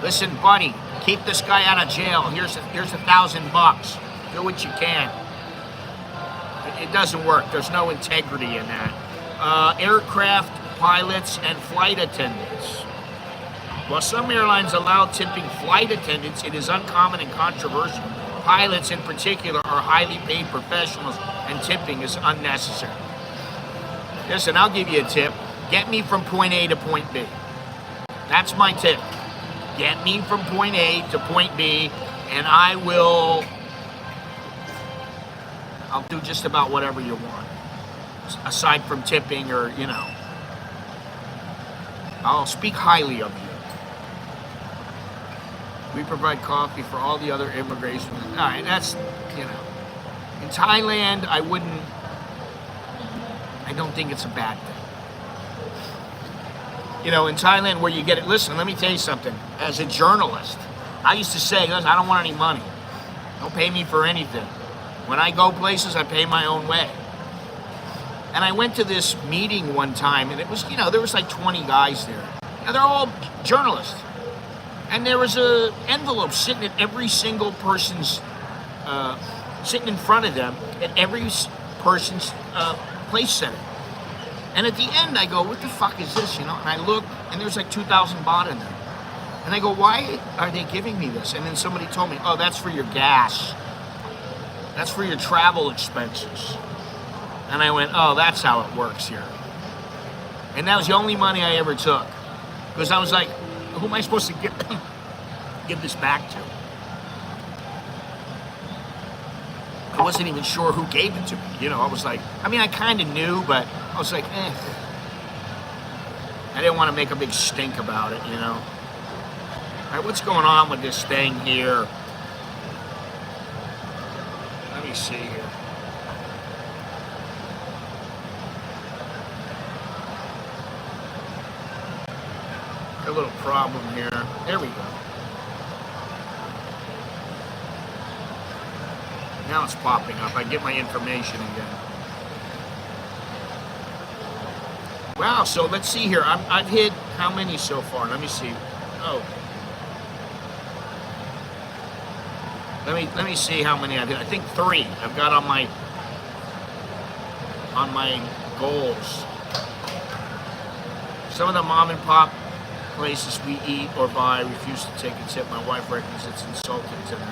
Listen, buddy, keep this guy out of jail. Here's $1,000. Do what you can. It doesn't work. There's no integrity in that. Aircraft pilots and flight attendants. While some airlines allow tipping flight attendants, it is uncommon and controversial. Pilots in particular are highly paid professionals, and tipping is unnecessary. Listen, I'll give you a tip. Get me from point A to point B. That's my tip. Get me from point A to point B, and I'll do just about whatever you want. Aside from tipping or, you know, I'll speak highly of you. We provide coffee for all the other immigration. All right, that's, you know. In Thailand, I don't think it's a bad thing. You know, in Thailand where you get it, listen, let me tell you something. As a journalist, I used to say, listen, I don't want any money. Don't pay me for anything. When I go places, I pay my own way. And I went to this meeting one time, and it was, you know, there was like 20 guys there. Now, they're all journalists. And there was an envelope sitting at every single person's, sitting in front of them at every person's place setting. And at the end, I go, what the fuck is this, you know? And I look, and there's like 2,000 baht in there. And I go, why are they giving me this? And then somebody told me, oh, that's for your gas. That's for your travel expenses. And I went, oh, that's how it works here. And that was the only money I ever took. Because I was like, who am I supposed to give this back to? I wasn't even sure who gave it to me. You know, I was like, I mean, I kind of knew, but I was like, eh. I didn't want to make a big stink about it, you know. All right, what's going on with this thing here? Let me see here. A little problem here. There we go. Now it's popping up. I get my information again. Wow, so let's see here. I've hit how many so far? Let me see. Oh. Let me see how many I did. I think 3 I've got on my goals. Some of the mom and pop places we eat or buy refuse to take a tip. My wife reckons it's insulting to them.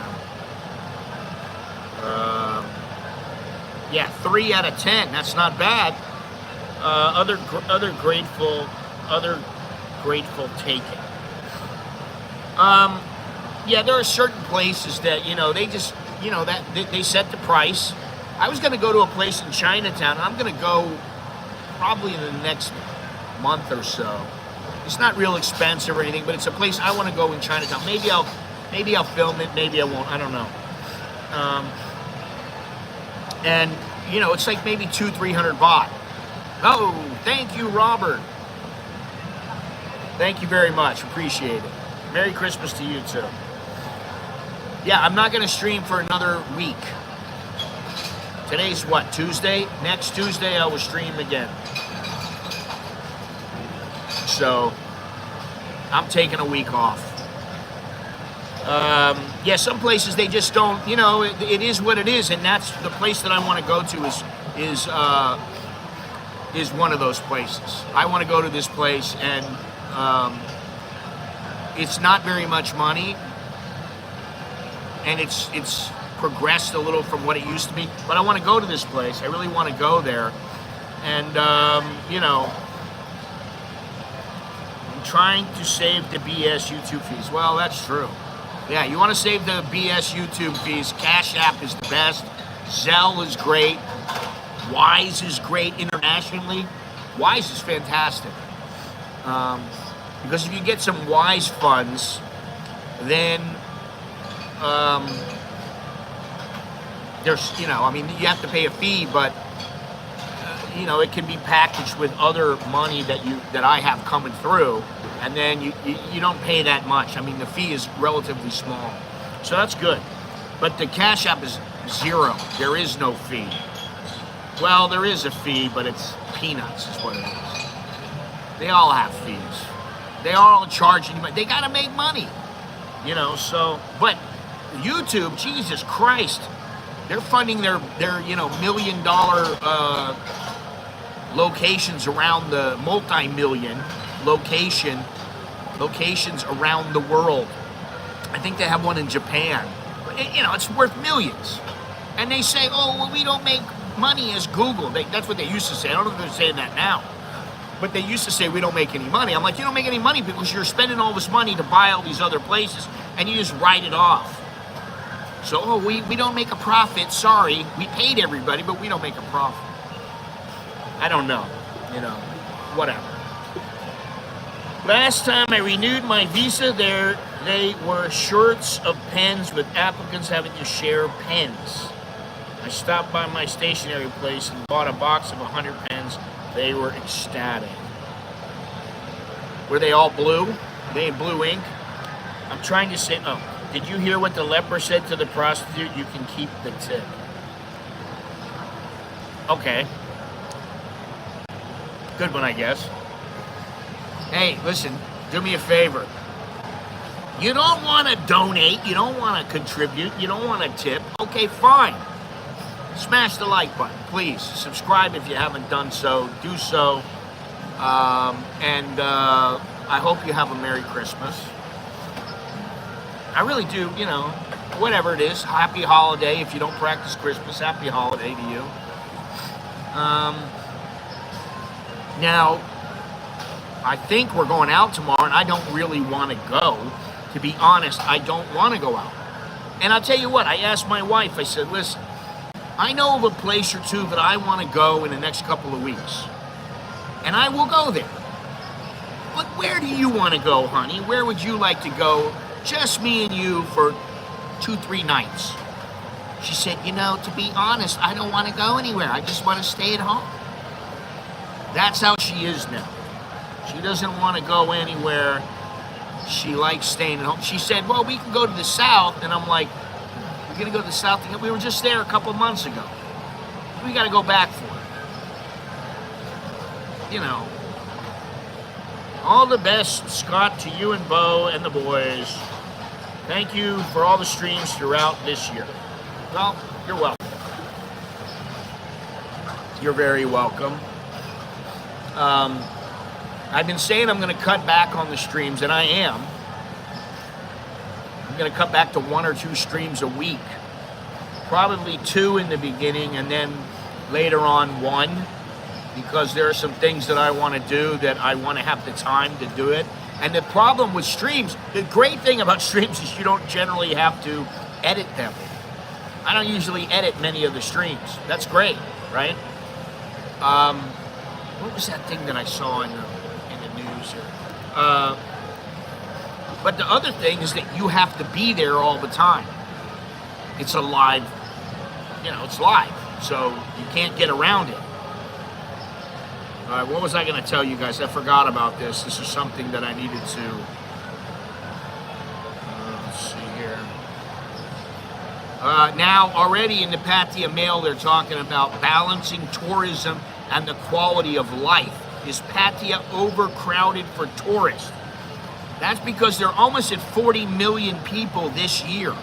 Yeah, 3 out of 10. That's not bad. Other grateful taking. Yeah, there are certain places that, you know, they just, you know, that they set the price. I was going to go to a place in Chinatown. I'm going to go probably in the next month or so. It's not real expensive or anything, but it's a place I want to go in Chinatown. Maybe I'll film it. Maybe I won't. I don't know. And you know, it's like maybe 200-300 baht. Oh, thank you, Robert. Thank you very much. Appreciate it. Merry Christmas to you too. Yeah, I'm not going to stream for another week. Today's what, Tuesday? Next Tuesday I will stream again. So, I'm taking a week off. Yeah, some places they just don't, you know, it is what it is, and that's the place that I want to go to is one of those places. I want to go to this place, and it's not very much money, and it's progressed a little from what it used to be, but I want to go to this place. I really want to go there, and you know, I'm trying to save the BS YouTube fees. Well, that's true. Yeah, you want to save the BS YouTube fees. CASHAPP is the best. Zelle is great. Wise is great internationally. Wise is fantastic. Because if you get some Wise funds, then there's, you know, I mean, you have to pay a fee, but you know, it can be packaged with other money that I have coming through, and then you don't pay that much. I mean, the fee is relatively small, so that's good. But the CASHAPP is 0. There is no fee. Well, there is a fee, but it's peanuts is what it is. They all have fees. They all charge you, but they gotta make money, you know. So, but YouTube, Jesus Christ, they're funding their you know, $1 million locations around the multi-million locations around the world. I think they have one in Japan. You know, it's worth millions. And they say, oh, well, we don't make money as Google. That's what they used to say. I don't know if they're saying that now. But they used to say we don't make any money. I'm like, you don't make any money because you're spending all this money to buy all these other places, and you just write it off. So, oh, we don't make a profit. Sorry. We paid everybody, but we don't make a profit. I don't know. You know, whatever. Last time I renewed my visa, they were shorts of pens with applicants having to share pens. I stopped by my stationery place and bought a box of 100 pens. They were ecstatic. Were they all blue? They had blue ink? I'm trying to say, oh, did you hear what the leper said to the prostitute? You can keep the tip. Okay. Good one, I guess. Hey, listen, do me a favor. You don't want to donate, you don't want to contribute, you don't want to tip. Okay, fine. Smash the like button, please. Subscribe if you haven't done so. Do so. And I hope you have a Merry Christmas. I really do, you know, whatever it is. Happy holiday. If you don't practice Christmas, happy holiday to you. Now, I think we're going out tomorrow, and I don't really want to go. To be honest, I don't want to go out. And I'll tell you what, I asked my wife, I said, listen, I know of a place or two that I want to go in the next couple of weeks. And I will go there. But where do you want to go, honey? Where would you like to go? Just me and you for 2-3 nights. She said, you know, to be honest, I don't want to go anywhere. I just want to stay at home. That's how she is now. She doesn't want to go anywhere. She likes staying at home. She said, well, we can go to the South. And I'm like, we're going to go to the South? We were just there a couple months ago. We got to go back for it. You know. All the best, Scott, to you and Bo and the boys. Thank you for all the streams throughout this year. Well, you're welcome. You're very welcome. I've been saying I'm going to cut back on the streams, and I am. I'm going to cut back to 1 or 2 streams a week. Probably 2 in the beginning, and then later on 1, because there are some things that I want to do that I want to have the time to do it. And the problem with streams, the great thing about streams is you don't generally have to edit them. I don't usually edit many of the streams. That's great, right? What was that thing that I saw in the news here? But the other thing is that you have to be there all the time. It's a live, it's live, so you can't get around it. All right, what was I going to tell you guys? I forgot about this. This is something that I needed to, let's see here. Now, already in the Pattaya Mail, they're talking about balancing tourism and the quality of life. Is Pattaya overcrowded for tourists? That's because they're almost at 40 million people this year.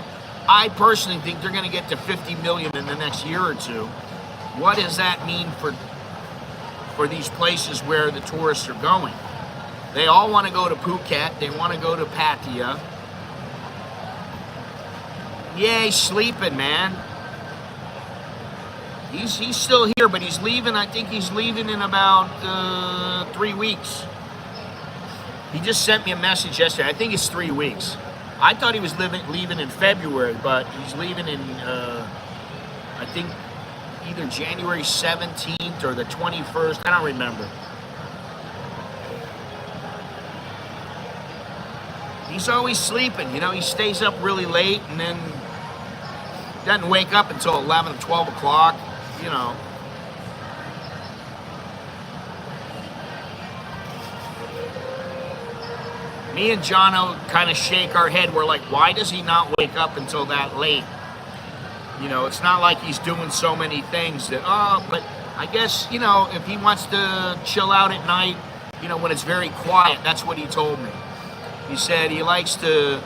I personally think they're going to get to 50 million in the next year or 2. What does that mean for these places where the tourists are going? They all want to go to Phuket. They want to go to Pattaya. Yay, sleeping, man. He's still here, but he's leaving. I think he's leaving in about 3 weeks. He just sent me a message yesterday. I think it's 3 weeks. I thought he was leaving in February, but he's leaving in, I think, either January 17th or the 21st. I don't remember. He's always sleeping. He stays up really late and then doesn't wake up until 11 or 12 o'clock. Me and Jono kind of shake our head. We're like, why does he not wake up until that late? It's not like he's doing so many things that, but I guess, if he wants to chill out at night, when it's very quiet, that's what he told me. He said he likes the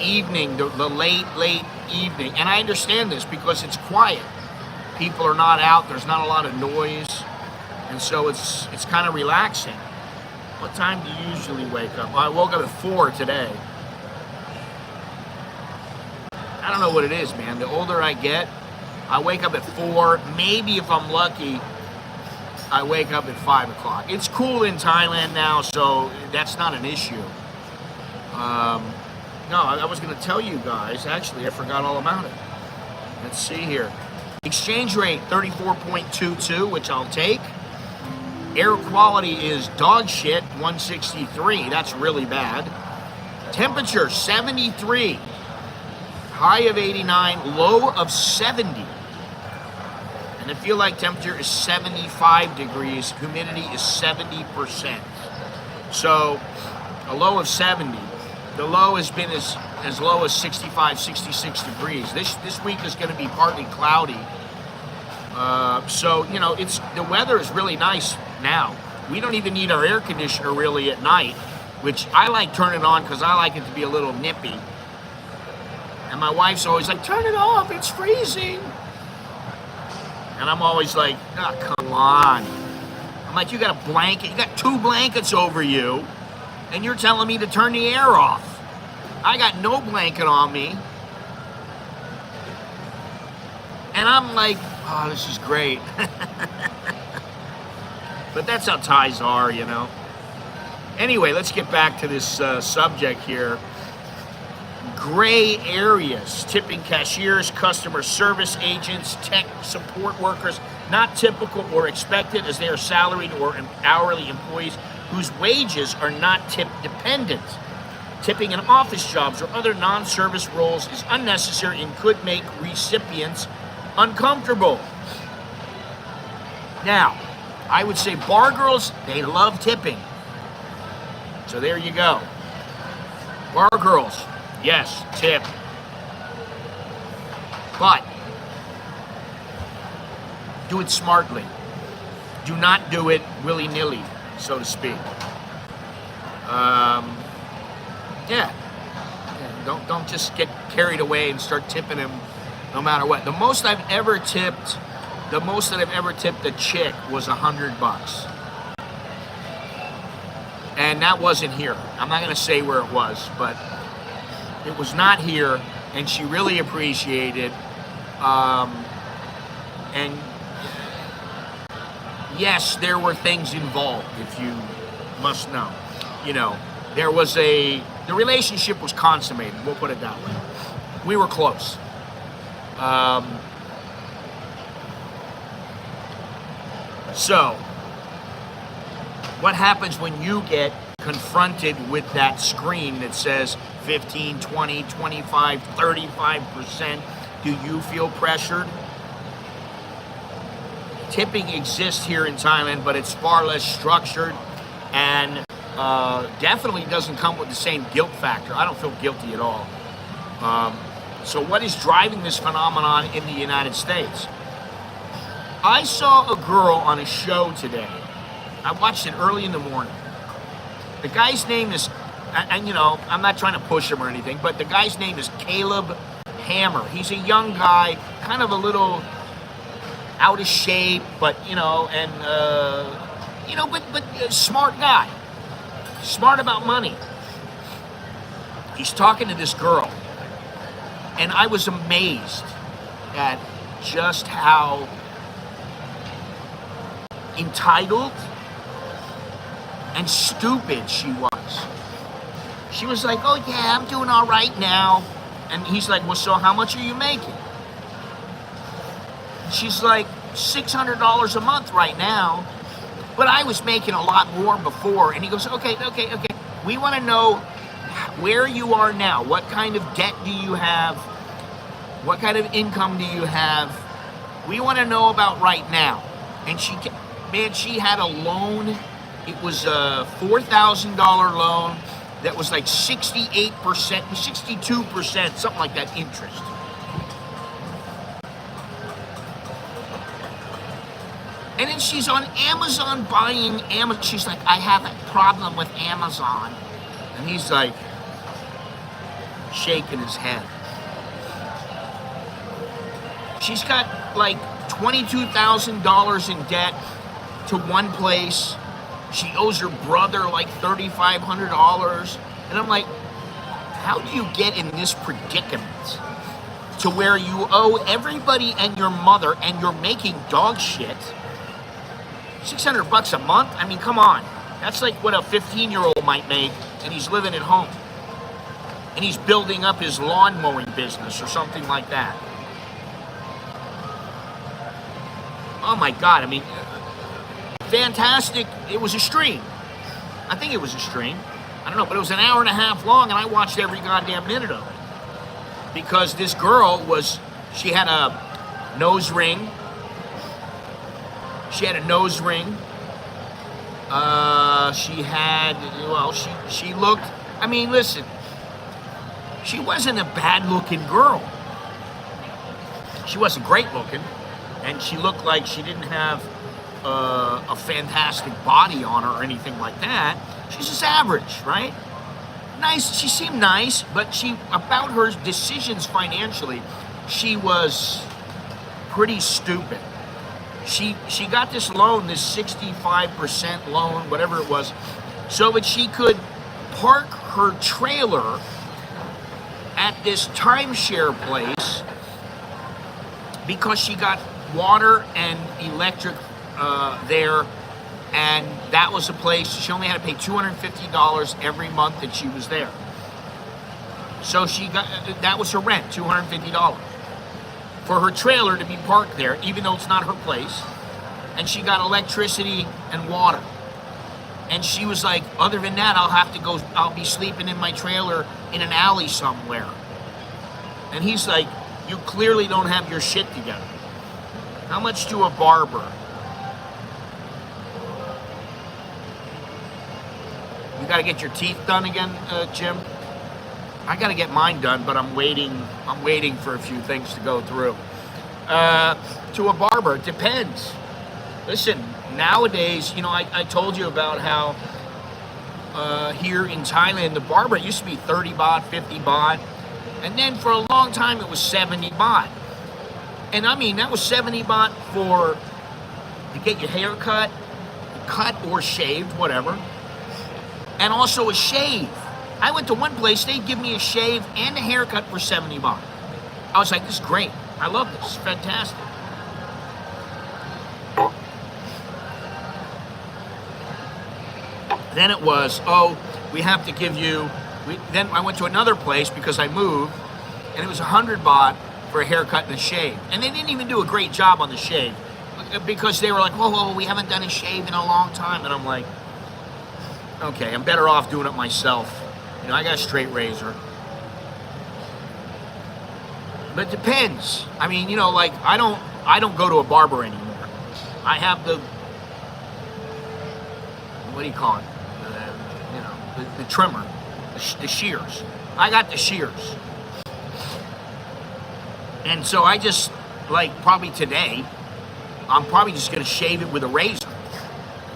evening, the late evening. And I understand this because it's quiet. People are not out. There's not a lot of noise. And so it's kind of relaxing. What time do you usually wake up? I woke up at 4 today. I don't know what it is, man. The older I get, I wake up at 4. Maybe if I'm lucky, I wake up at 5 o'clock. It's cool in Thailand now, so that's not an issue. No, I was going to tell you guys. Actually, I forgot all about it. Let's see here. Exchange rate, 34.22, which I'll take. Air quality is dog shit, 163. That's really bad. Temperature, 73. High of 89, low of 70. And the feel like temperature is 75 degrees. Humidity is 70%. So, a low of 70. The low has been as low as 65, 66 degrees. This week is going to be partly cloudy. So, the weather is really nice now. We don't even need our air conditioner really at night, which I like turning on because I like it to be a little nippy. And my wife's always like, turn it off, it's freezing. And I'm always like, oh, come on. I'm like, you got a blanket, you got 2 blankets over you, and you're telling me to turn the air off. I got no blanket on me. And I'm like, oh, this is great. But that's how Thais are, Anyway, let's get back to this subject here. Gray areas, tipping cashiers, customer service agents, tech support workers, not typical or expected as they are salaried or hourly employees whose wages are not tip dependent. Tipping in office jobs or other non-service roles is unnecessary and could make recipients uncomfortable. Now, I would say bar girls, they love tipping. So there you go. Bar girls, yes, tip. But do it smartly. Do not do it willy-nilly, so to speak. Yeah. Don't just get carried away and start tipping him no matter what. The most that I've ever tipped a chick was $100. And that wasn't here. I'm not gonna say where it was, but it was not here, and she really appreciated. And yes, there were things involved, if you must know. You know, the relationship was consummated, we'll put it that way. We were close. So, what happens when you get confronted with that screen that says 15, 20, 25, 35%? Do you feel pressured? Tipping exists here in Thailand, but it's far less structured, and definitely doesn't come with the same guilt factor. I don't feel guilty at all. So what is driving this phenomenon in the United States? I saw a girl on a show today. I watched it early in the morning. The guy's name is, and you know, I'm not trying to push him or anything, but the guy's name is Caleb Hammer. He's a young guy, kind of a little out of shape, but you know, and but a smart guy, smart about money. He's talking to this girl, and I was amazed at just how entitled and stupid she was. She was like, "Oh yeah, I'm doing all right now," and he's like, "Well, so how much are you making?" She's like, $600 a month right now, but I was making a lot more before. And he goes, okay. We want to know where you are now. What kind of debt do you have? What kind of income do you have? We want to know about right now. And she had a loan. It was a $4,000 loan that was like 68%, 62%, something like that interest. And then she's on Amazon buying Amazon. She's like, I have a problem with Amazon. And he's like, shaking his head. She's got like $22,000 in debt to one place. She owes her brother like $3,500. And I'm like, how do you get in this predicament to where you owe everybody and your mother and you're making dog shit? $600 a month? I mean, come on. That's like what a 15-year-old might make, and he's living at home. And he's building up his lawn mowing business or something like that. Oh my God, I mean, fantastic. It was a stream. I think it was a stream. I don't know, but it was an hour and a half long, and I watched every goddamn minute of it. Because this girl she had a nose ring. She had a nose ring. She looked, I mean, listen, she wasn't a bad looking girl. She wasn't great looking, and she looked like she didn't have a fantastic body on her or anything like that. She's just average, right? Nice, she seemed nice, but about her decisions financially, she was pretty stupid. She got this loan, this 65% loan, whatever it was, so that she could park her trailer at this timeshare place because she got water and electric there, and that was a place she only had to pay $250 every month that she was there. So that was her rent, $250. For her trailer to be parked there, even though it's not her place. And she got electricity and water. And she was like, other than that, I'll be sleeping in my trailer in an alley somewhere. And he's like, you clearly don't have your shit together. How much to a barber? You gotta get your teeth done again, Jim? I got to get mine done, but I'm waiting for a few things to go through. To a barber, it depends. Listen, nowadays, you know, I told you about how here in Thailand, the barber, it used to be 30 baht, 50 baht. And then for a long time, it was 70 baht. And I mean, that was 70 baht to get your hair cut or shaved, whatever. And also a shave. I went to one place, they'd give me a shave and a haircut for 70 baht. I was like, this is great. I love this. It's fantastic. Then it was, oh, we have to give you, then I went to another place because I moved, and it was 100 baht for a haircut and a shave. And they didn't even do a great job on the shave because they were like, whoa, we haven't done a shave in a long time. And I'm like, okay, I'm better off doing it myself. You know, I got a straight razor. But it depends. I mean, you know, like, I don't go to a barber anymore. I have the, what do you call it? You know, the trimmer, the shears. I got the shears. And so I just, like, probably today, I'm probably just gonna shave it with a razor.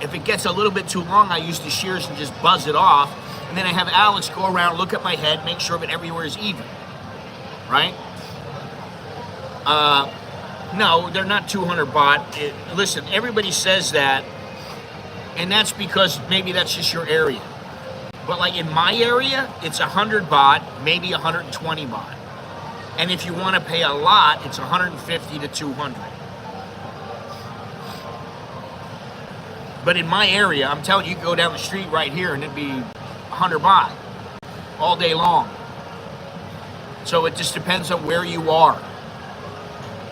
If it gets a little bit too long, I use the shears and just buzz it off. And then I have Alex go around, look at my head, make sure that everywhere is even, right? No, they're not 200 baht. Listen, everybody says that, and that's because maybe that's just your area. But like in my area, it's 100 baht, maybe 120 baht. And if you want to pay a lot, it's 150 to 200. But in my area, I'm telling you, you can go down the street right here and it'd be 100 baht all day long. So it just depends on where you are.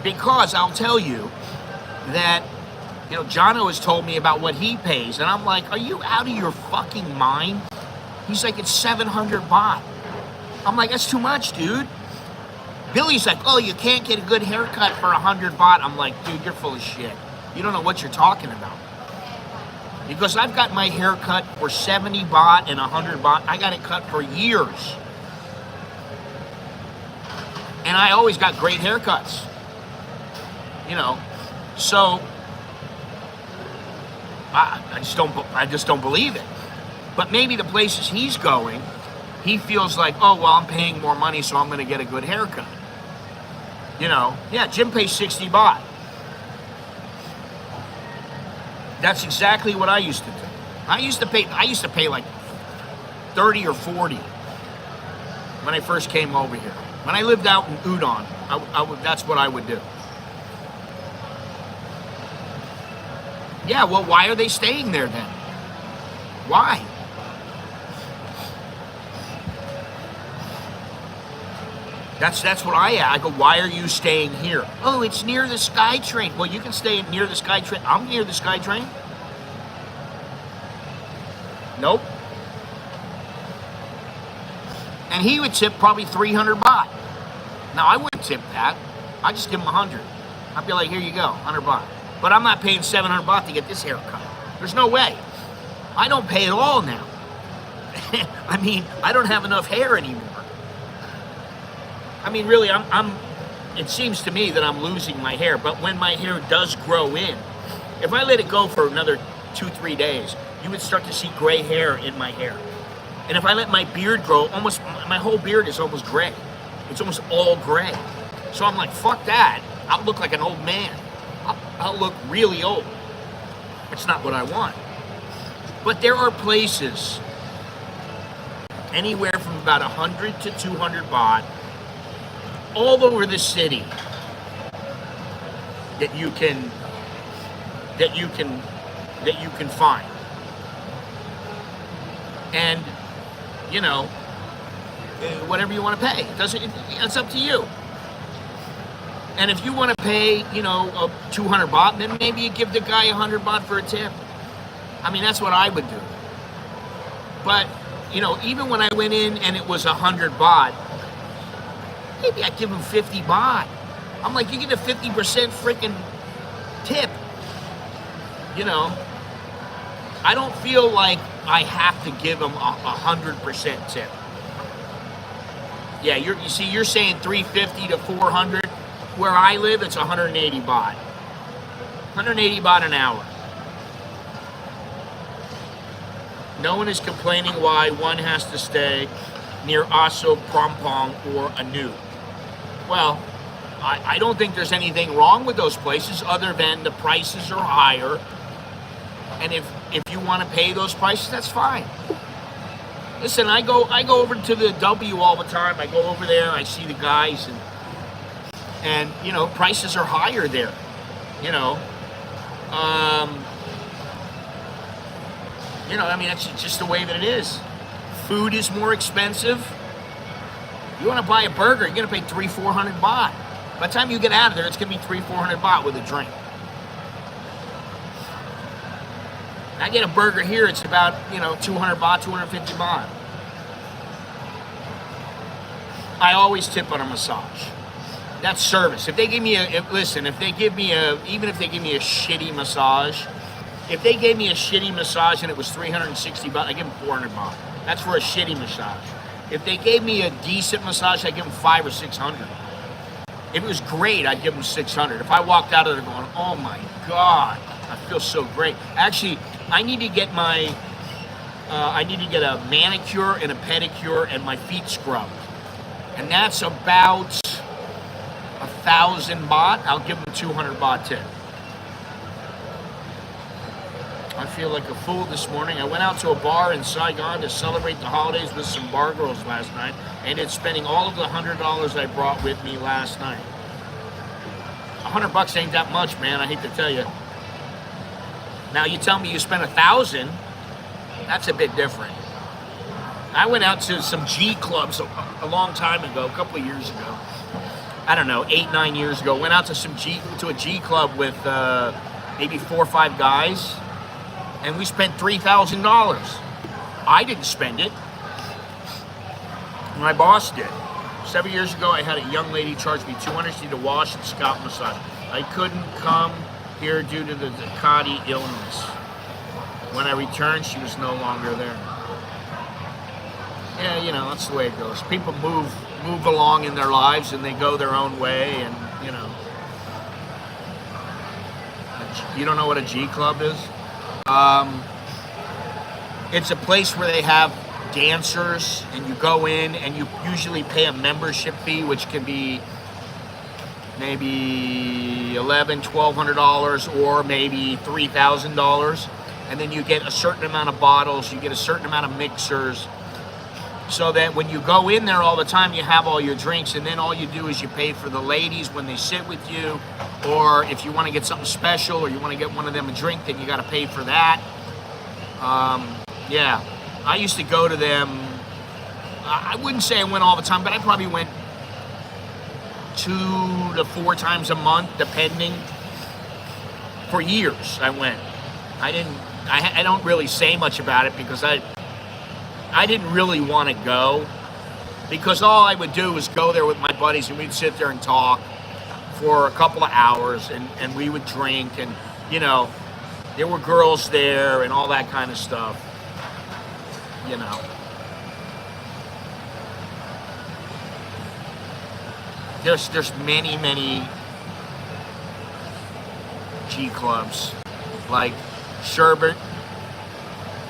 Because I'll tell you that, you know, Jono has told me about what he pays, and I'm like, are you out of your fucking mind? He's like, it's 700 baht. I'm like, that's too much, dude. Billy's like, oh, you can't get a good haircut for 100 baht. I'm like, dude, you're full of shit. You don't know what you're talking about. Because I've got my hair cut for 70 baht and 100 baht. I got it cut for years. And I always got great haircuts. You know, so I just don't believe it. But maybe the places he's going, he feels like, oh, well, I'm paying more money, so I'm going to get a good haircut. You know, yeah, Jim pays 60 baht. That's exactly what I used to do. I used to pay like 30 or 40 when I first came over here. When I lived out in Udon, that's what I would do. Yeah, well, why are they staying there then? Why? That's what I go, why are you staying here? Oh, it's near the SkyTrain. Well, you can stay near the SkyTrain. I'm near the SkyTrain. Nope. And he would tip probably 300 baht. Now, I wouldn't tip that. I'd just give him 100. I'd be like, here you go, 100 baht. But I'm not paying 700 baht to get this haircut. There's no way. I don't pay at all now. I mean, I don't have enough hair anymore. I mean, really, it seems to me that I'm losing my hair, but when my hair does grow in, if I let it go for another 2-3 days, you would start to see gray hair in my hair. And if I let my beard grow, my whole beard is almost gray. It's almost all gray. So I'm like, fuck that. I'll look like an old man. I'll look really old. It's not what I want. But there are places, anywhere from about 100 to 200 baht, all over the city, that you can find. And, you know, whatever you want to pay. It's up to you. And if you want to pay, you know, 200 baht, then maybe you give the guy 100 baht for a tip. I mean, that's what I would do. But, you know, even when I went in and it was 100 baht, maybe I'd give him 50 baht. I'm like, you get a 50% freaking tip. You know, I don't feel like I have to give him a 100% tip. Yeah, you see, you're saying 350 to 400. Where I live, it's 180 baht. 180 baht an hour. No one is complaining why one has to stay. near Aso, Prompong, or Anu. Well, I don't think there's anything wrong with those places other than the prices are higher. And if you want to pay those prices, that's fine. Listen, I go over to the W all the time. I go over there, I see the guys, and you know, prices are higher there. You know, I mean, that's just the way that it is. Food is more expensive. You want to buy a burger, you're gonna pay 300-400 baht. By the time you get out of there, it's gonna be 300-400 baht with a drink. I get a burger here, it's about, 200 baht, 250 baht. I always tip on a massage. That's service. If they give me even if they give me a shitty massage, if they gave me a shitty massage and it was 360 baht, I give them 400 baht. That's for a shitty massage. If they gave me a decent massage, I'd give them 500 or 600. If it was great, I'd give them 600. If I walked out of there going, oh my God, I feel so great. Actually, I need to get a manicure and a pedicure and my feet scrubbed. And that's about 1,000 baht. I'll give them 200 baht tip. I feel like a fool this morning. I went out to a bar in Saigon to celebrate the holidays with some bar girls last night, and it's spending all of the $100 I brought with me last night. $100 ain't that much, man. I hate to tell you. Now you tell me you spent 1,000, that's a bit different. I went out to some G clubs a long time ago, a couple of years ago. I don't know, 8-9 years ago. Went out to a G club with maybe 4 or 5 guys, and we spent $3,000. I didn't spend it. My boss did. 7 years ago, I had a young lady charge me $200 to wash and scalp massage. I couldn't come here due to the Ducati illness. When I returned, she was no longer there. Yeah, that's the way it goes. People move along in their lives and they go their own way, and you don't know what a G club is? It's a place where they have dancers, and you go in and you usually pay a membership fee, which can be maybe $1,100-1,200 or maybe $3,000, and then you get a certain amount of bottles, you get a certain amount of mixers, so that when you go in there all the time, you have all your drinks, and then all you do is you pay for the ladies when they sit with you, or if you want to get something special or you want to get one of them a drink, then you got to pay for that. Yeah, I used to go to them. I wouldn't say I went all the time, but I probably went 2 to 4 times a month, depending. For years, I went. I don't really say much about it because I didn't really want to go, because all I would do was go there with my buddies and we'd sit there and talk for a couple of hours, and we would drink, and there were girls there and all that kind of stuff. There's many G clubs, like Sherbet.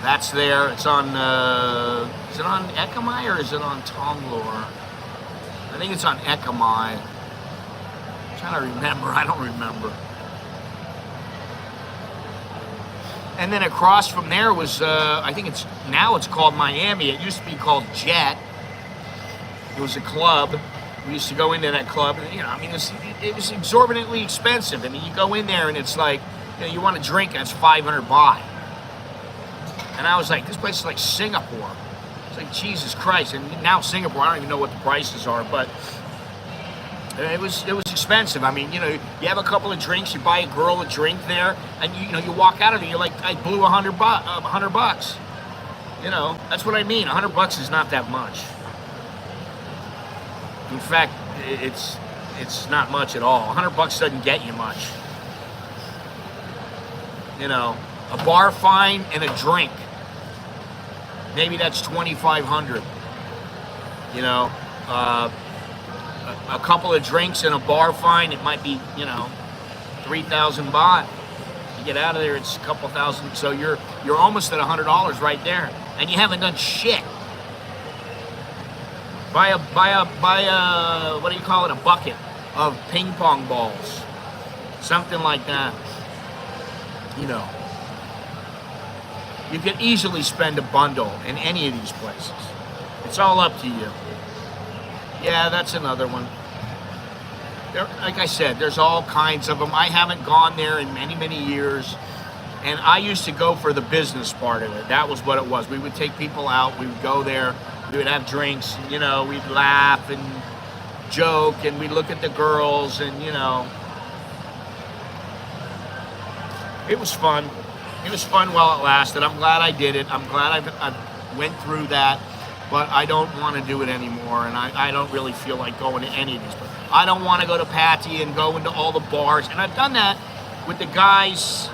That's there. It's on. Is it on Ekamai or is it on Tonglor? I think it's on Ekamai. I'm trying to remember. I don't remember. And then across from there was, I think now it's called Miami. It used to be called Jet. It was a club. We used to go into that club, and it was exorbitantly expensive. I mean, you go in there and it's like, you want a drink and it's 500 baht. And I was like, this place is like Singapore. It's like, Jesus Christ. And now Singapore, I don't even know what the prices are, but it was expensive. I mean, you have a couple of drinks, you buy a girl a drink there, and you walk out of it, you're like, I blew $100. That's what I mean. $100 is not that much. In fact, it's not much at all. $100 doesn't get you much. A bar fine and a drink. Maybe that's 2,500. A couple of drinks and a bar fine, it might be, 3,000 baht. You get out of there, it's a couple thousand. So you're almost at $100 right there, and you haven't done shit. buy a what do you call it? A bucket of ping pong balls, something like that. You know, you could easily spend a bundle in any of these places. It's all up to you. Yeah, that's another one. There, like I said, there's all kinds of them. I haven't gone there in many, many years. And I used to go for the business part of it. That was what it was. We would take people out. We would go there. We would have drinks. And, you know, we'd laugh and joke. And we'd look at the girls. And, you know, it was fun. It was fun while it lasted. I'm glad I did it. I'm glad I went through that. But I don't want to do it anymore. And I don't really feel like going to any of these. I don't want to go to Patty and go into all the bars. And I've done that with the guys.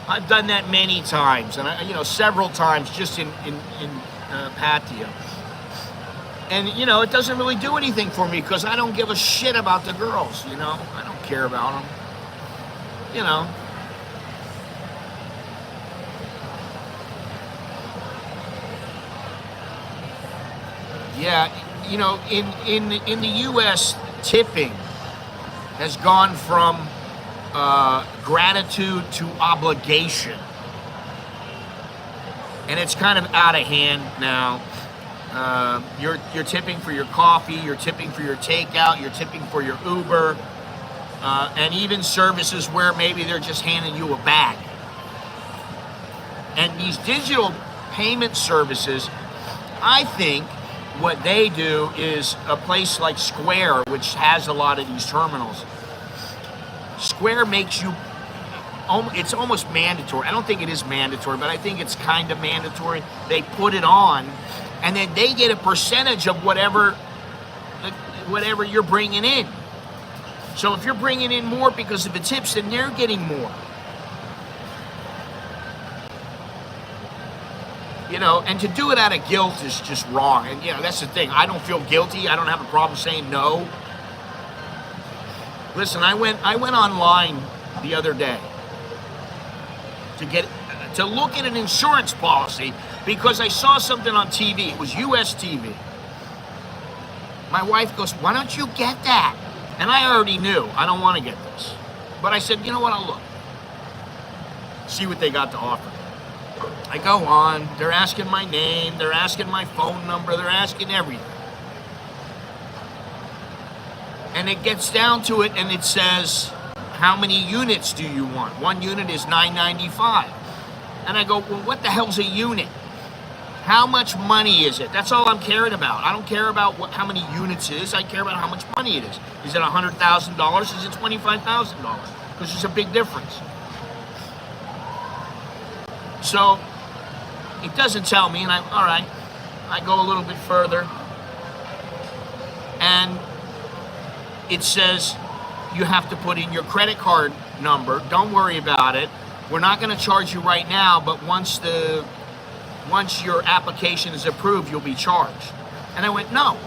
I've done that many times, and you know, several times just in Patio. And you know, it doesn't really do anything for me because I don't give a shit about the girls. You know, I don't care about them. You know. Yeah, you know, in the U.S., tipping has gone from gratitude to obligation, and it's kind of out of hand now. You're tipping for your coffee, you're tipping for your takeout, you're tipping for your Uber, and even services where maybe they're just handing you a bag. And these digital payment services, I think what they do is a place like Square, which has a lot of these terminals. Square makes you, it's almost mandatory. I don't think it is mandatory, but I think it's kind of mandatory. They put it on, and then they get a percentage of whatever you're bringing in. So if you're bringing in more because of the tips, then they're getting more. You know, and to do it out of guilt is just wrong. And, you know, that's the thing. I don't feel guilty. I don't have a problem saying no. Listen, I went online the other day to look at an insurance policy because I saw something on TV. It was US TV. My wife goes, "Why don't you get that?" And I already knew I don't want to get this. But I said, you know what, I'll look. See what they got to offer. I go on, they're asking my name, they're asking my phone number, they're asking everything. And it gets down to it and it says, how many units do you want? One unit is $9.95. And I go, well, what the hell's a unit? How much money is it? That's all I'm caring about. I don't care about how many units it is. I care about how much money it is. Is it $100,000? Is it $25,000? Because there's a big difference. So it doesn't tell me, and all right, I go a little bit further, and it says you have to put in your credit card number. Don't worry about it. We're not going to charge you right now, but once your application is approved, you'll be charged. And I went, no,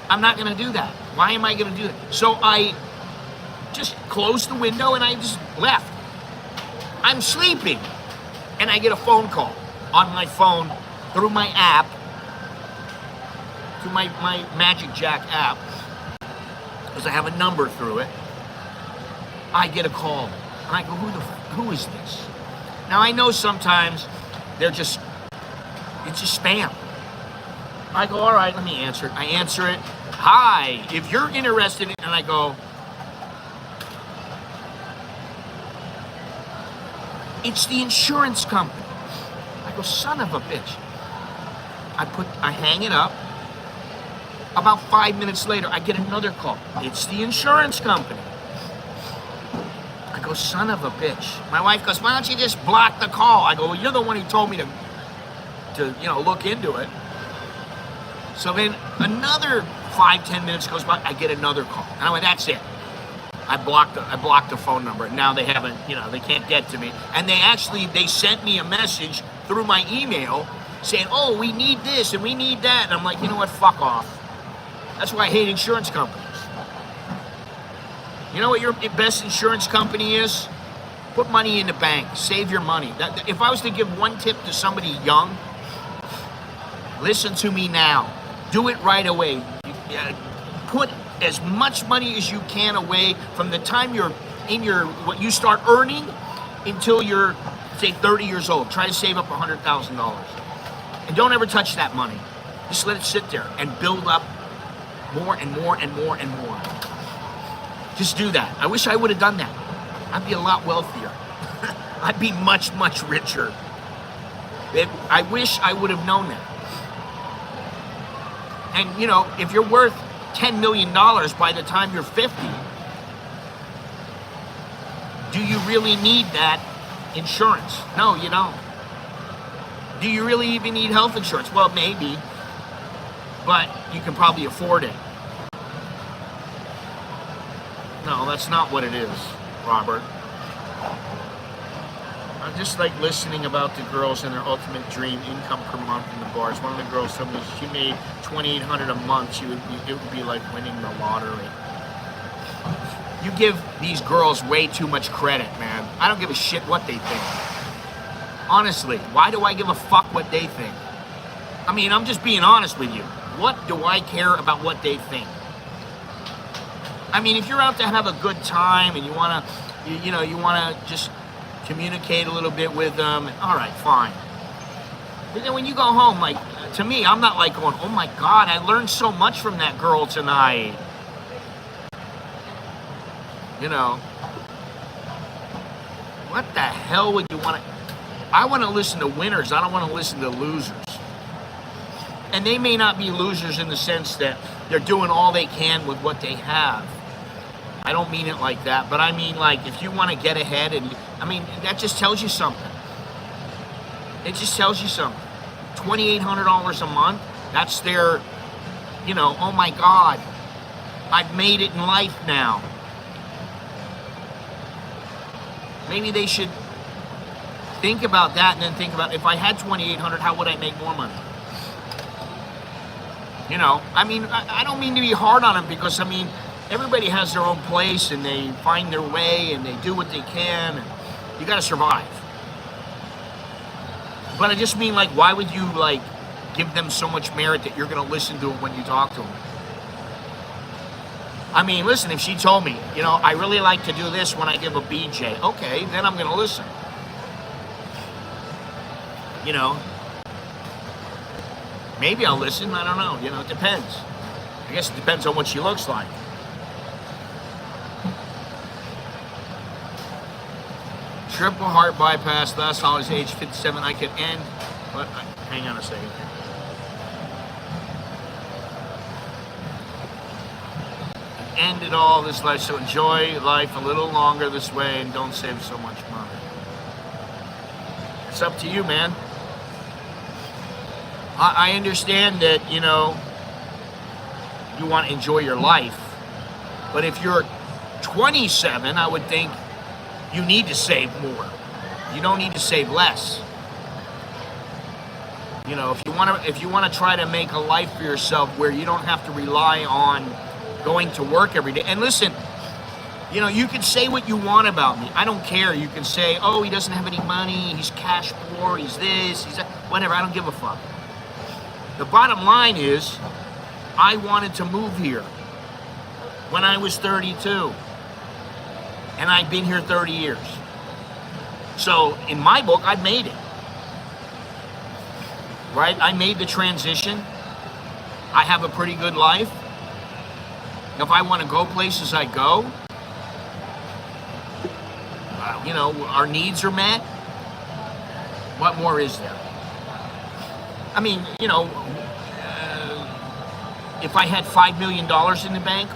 I'm not going to do that. Why am I going to do that? So I just closed the window and I just left. I'm sleeping. And I get a phone call on my phone through my app, through my Magic Jack app, because I have a number through it. I get a call, and I go, who is this? Now I know sometimes it's just spam. I go, all right, let me answer it. I answer it. Hi, if you're interested in, and I go, it's the insurance company. I go, son of a bitch. I hang it up. About 5 minutes later, I get another call. It's the insurance company. I go, son of a bitch. My wife goes, why don't you just block the call? I go, well, you're the one who told me to look into it. So then another 5-10 minutes goes by, I get another call. And I went, that's it. I blocked the phone number. And now they haven't, they can't get to me. And they sent me a message through my email saying, oh, we need this and we need that. And I'm like, you know what, fuck off. That's why I hate insurance companies. You know what your best insurance company is? Put money in the bank. Save your money. If I was to give one tip to somebody young, listen to me now. Do it right away. Put as much money as you can away from the time you're in what you start earning until you're, say, 30 years old. Try to save up $100,000. And don't ever touch that money. Just let it sit there and build up more and more and more and more. Just do that. I wish I would have done that. I'd be a lot wealthier. I'd be much, much richer. I wish I would have known that. And, you know, if you're worth $10 million by the time you're 50, do you really need that insurance? No, you don't. Do you really even need health insurance? Well, maybe, but you can probably afford it. No, that's not what it is, Robert. I just like listening about the girls and their ultimate dream income per month in the bars. One of the girls told me she made $2,800 a month. It would be like winning the lottery. You give these girls way too much credit, man. I don't give a shit what they think. Honestly, why do I give a fuck what they think? I mean, I'm just being honest with you. What do I care about what they think? I mean, if you're out to have a good time and you wanna just communicate a little bit with them, all right, fine. But then when you go home, like, to me, I'm not like going, oh my God, I learned so much from that girl tonight. You know, what the hell would you want to? I want to listen to winners. I don't want to listen to losers. And they may not be losers in the sense that they're doing all they can with what they have. I don't mean it like that, but I mean, like, if you want to get ahead, and I mean, that just tells you something. It just tells you something. $2,800 a month, that's their, you know, oh my God, I've made it in life now. Maybe they should think about that and then think about, if I had $2,800, how would I make more money? You know, I mean, I don't mean to be hard on them, because, I mean, everybody has their own place and they find their way and they do what they can, and you got to survive. But I just mean, like, why would you, like, give them so much merit that you're going to listen to them when you talk to them? I mean, listen, if she told me, you know, I really like to do this when I give a BJ, okay, then I'm going to listen. You know, maybe I'll listen, I don't know, you know, it depends. I guess it depends on what she looks like. Triple heart bypass, last holidays, age 57, I could end, but hang on a second. End it all this life, so enjoy life a little longer this way and don't save so much money. It's up to you, man. I understand that, you know, you want to enjoy your life, but if you're 27, I would think you need to save more. You don't need to save less. You know, if you want to try to make a life for yourself where you don't have to rely on going to work every day. And listen, you know, you can say what you want about me. I don't care. You can say, oh, he doesn't have any money, he's cash poor, he's this, he's that, whatever. I don't give a fuck. The bottom line is, I wanted to move here when I was 32. And I've been here 30 years. So in my book, I've made it. Right? I made the transition. I have a pretty good life. If I want to go places, I go. You know, our needs are met. What more is there? I mean, you know, if I had $5 million in the bank,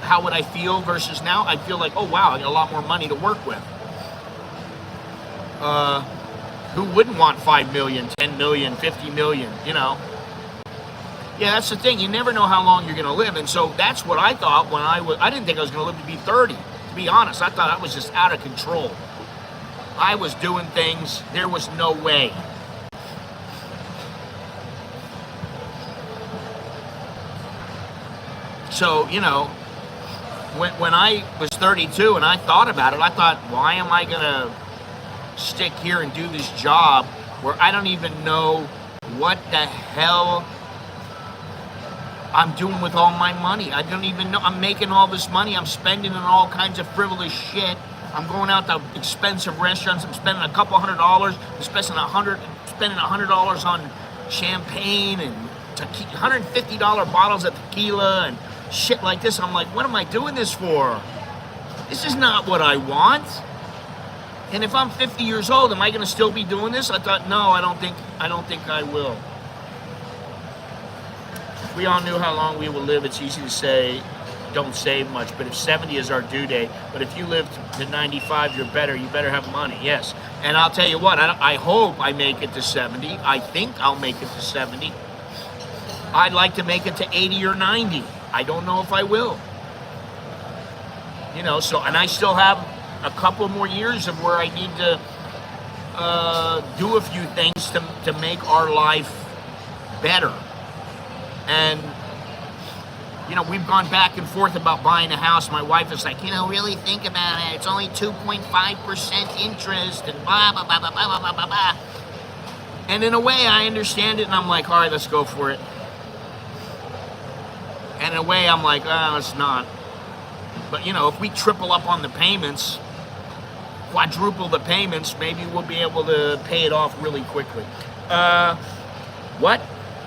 how would I feel versus now? I feel like, oh wow, I got a lot more money to work with. Who wouldn't want 5 million, 10 million, 50 million, you know? Yeah, that's the thing. You never know how long you're going to live. And so that's what I thought when I didn't think I was going to live to be 30. To be honest, I thought I was just out of control. I was doing things, there was no way. So, you know, when I was 32 and I thought about it, I thought, why am I going to stick here and do this job where I don't even know what the hell I'm doing with all my money. I don't even know. I'm making all this money. I'm spending on all kinds of frivolous shit. I'm going out to expensive restaurants. I'm spending a couple $100. I'm spending $100 on champagne and $150 bottles of tequila and shit like this. I'm like, what am I doing this for? This is not what I want. And if I'm 50 years old, am I going to still be doing this? I thought, no, I don't think I will. If we all knew how long we will live, it's easy to say, don't save much. But if 70 is our due date, but if you live to 95, you better have money. Yes. And I'll tell you what, I hope I make it to 70. I think I'll make it to 70. I'd like to make it to 80 or 90. I don't know if I will. You know, so, and I still have a couple more years of where I need to do a few things to make our life better. And, you know, we've gone back and forth about buying a house. My wife is like, you know, really think about it. It's only 2.5% interest and blah, blah, blah, blah, blah, blah, blah, blah. And in a way, I understand it, and I'm like, all right, let's go for it. And in a way, I'm like, let's not. But, you know, if we triple up on the payments, quadruple the payments, maybe we'll be able to pay it off really quickly. What?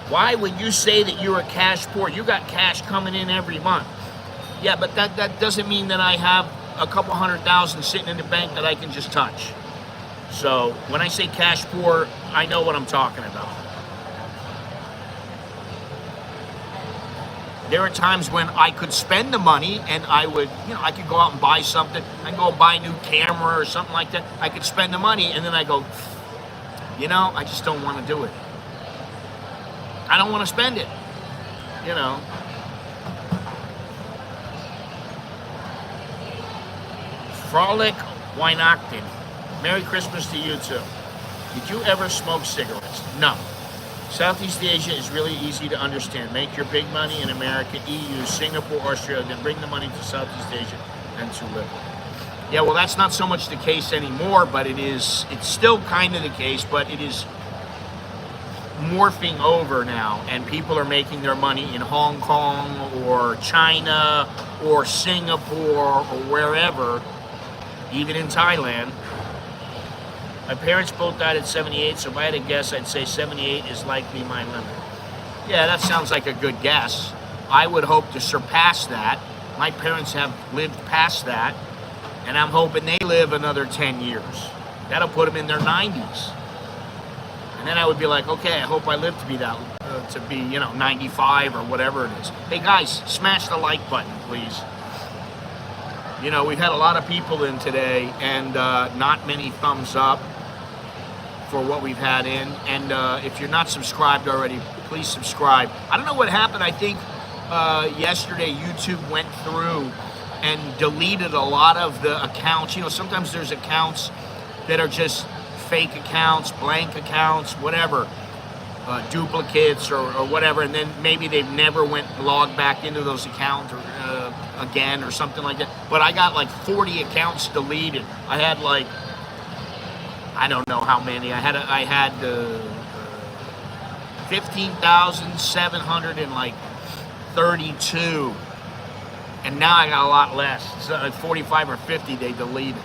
Why would you say that you're a cash poor? You got cash coming in every month. Yeah, but that doesn't mean that I have a couple $100,000 sitting in the bank that I can just touch. So when I say cash poor, I know what I'm talking about. There are times when I could spend the money and I would, you know, I could go out and buy something. I go buy a new camera or something like that. I could spend the money and then I go, you know, I just don't want to do it. I don't want to spend it, you know. Frolic Wynocton. Merry Christmas to you too. Did you ever smoke cigarettes? No. Southeast Asia is really easy to understand. Make your big money in America, EU, Singapore, Australia, then bring the money to Southeast Asia and to live. Yeah, well, that's not so much the case anymore, but it's still kind of the case, but it is morphing over now, and people are making their money in Hong Kong or China or Singapore or wherever, even in Thailand. My parents both died at 78, so if I had to guess, I'd say 78 is likely my limit. Yeah, that sounds like a good guess. I would hope to surpass that. My parents have lived past that, and I'm hoping they live another 10 years. That'll put them in their 90s. And then I would be like, okay, I hope I live to be that, you know, 95 or whatever it is. Hey guys, smash the like button, please. You know, we've had a lot of people in today, and not many thumbs up for what we've had in. And if you're not subscribed already, please subscribe. I don't know what happened. I think yesterday YouTube went through and deleted a lot of the accounts. You know, sometimes there's accounts that are just fake accounts, blank accounts, whatever, duplicates or whatever, and then maybe they've never logged back into those accounts again or something like that. But I got like 40 accounts deleted. I had like, I don't know how many. I had 15,732, and now I got a lot less. So like 45 or 50 they deleted.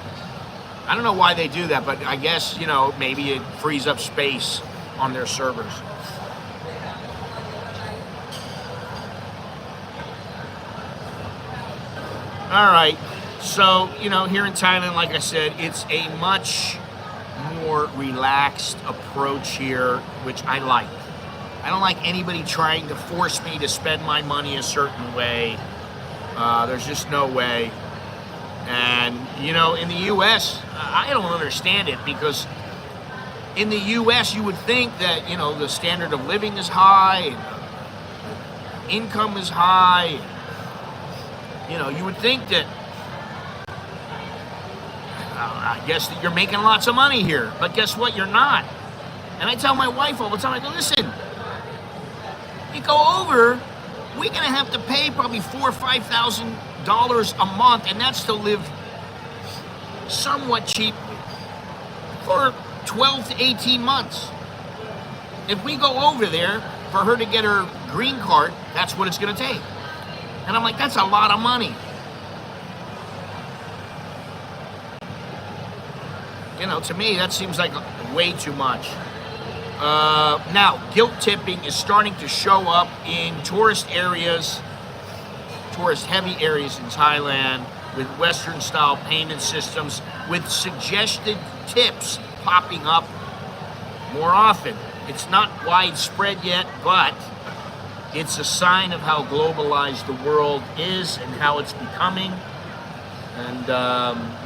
I don't know why they do that, but I guess, you know, maybe it frees up space on their servers. All right, so, you know, here in Thailand, like I said, it's a much more relaxed approach here, which I like. I don't like anybody trying to force me to spend my money a certain way. There's just no way. And, you know, in the U.S., I don't understand it, because in the U.S. you would think that, you know, the standard of living is high, and income is high. You know, you would think that, I guess that you're making lots of money here, but guess what? You're not. And I tell my wife all the time, I go, listen, you go over, we're going to have to pay probably $4,000 or $5,000 a month, and that's to live somewhat cheaply for 12 to 18 months. If we go over there, for her to get her green card, that's what it's going to take. And I'm like, that's a lot of money. You know, to me, that seems like way too much. Now, guilt tipping is starting to show up in tourist areas, tourist-heavy areas in Thailand, with Western-style payment systems, with suggested tips popping up more often. It's not widespread yet, but it's a sign of how globalized the world is and how it's becoming. And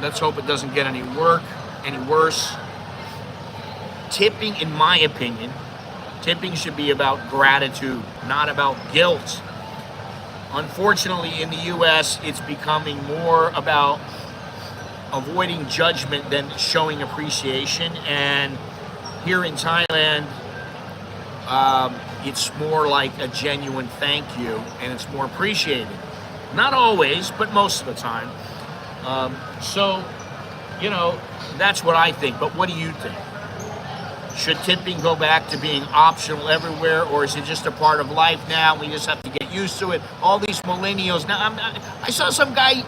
let's hope it doesn't get any worse. Tipping, in my opinion, tipping should be about gratitude, not about guilt. Unfortunately, in the US, it's becoming more about avoiding judgment than showing appreciation. And here in Thailand, it's more like a genuine thank you, and it's more appreciated. Not always, but most of the time. So, you know, that's what I think. But what do you think? Should tipping go back to being optional everywhere, or is it just a part of life now? We just have to get used to it. All these millennials. Now, I saw some guy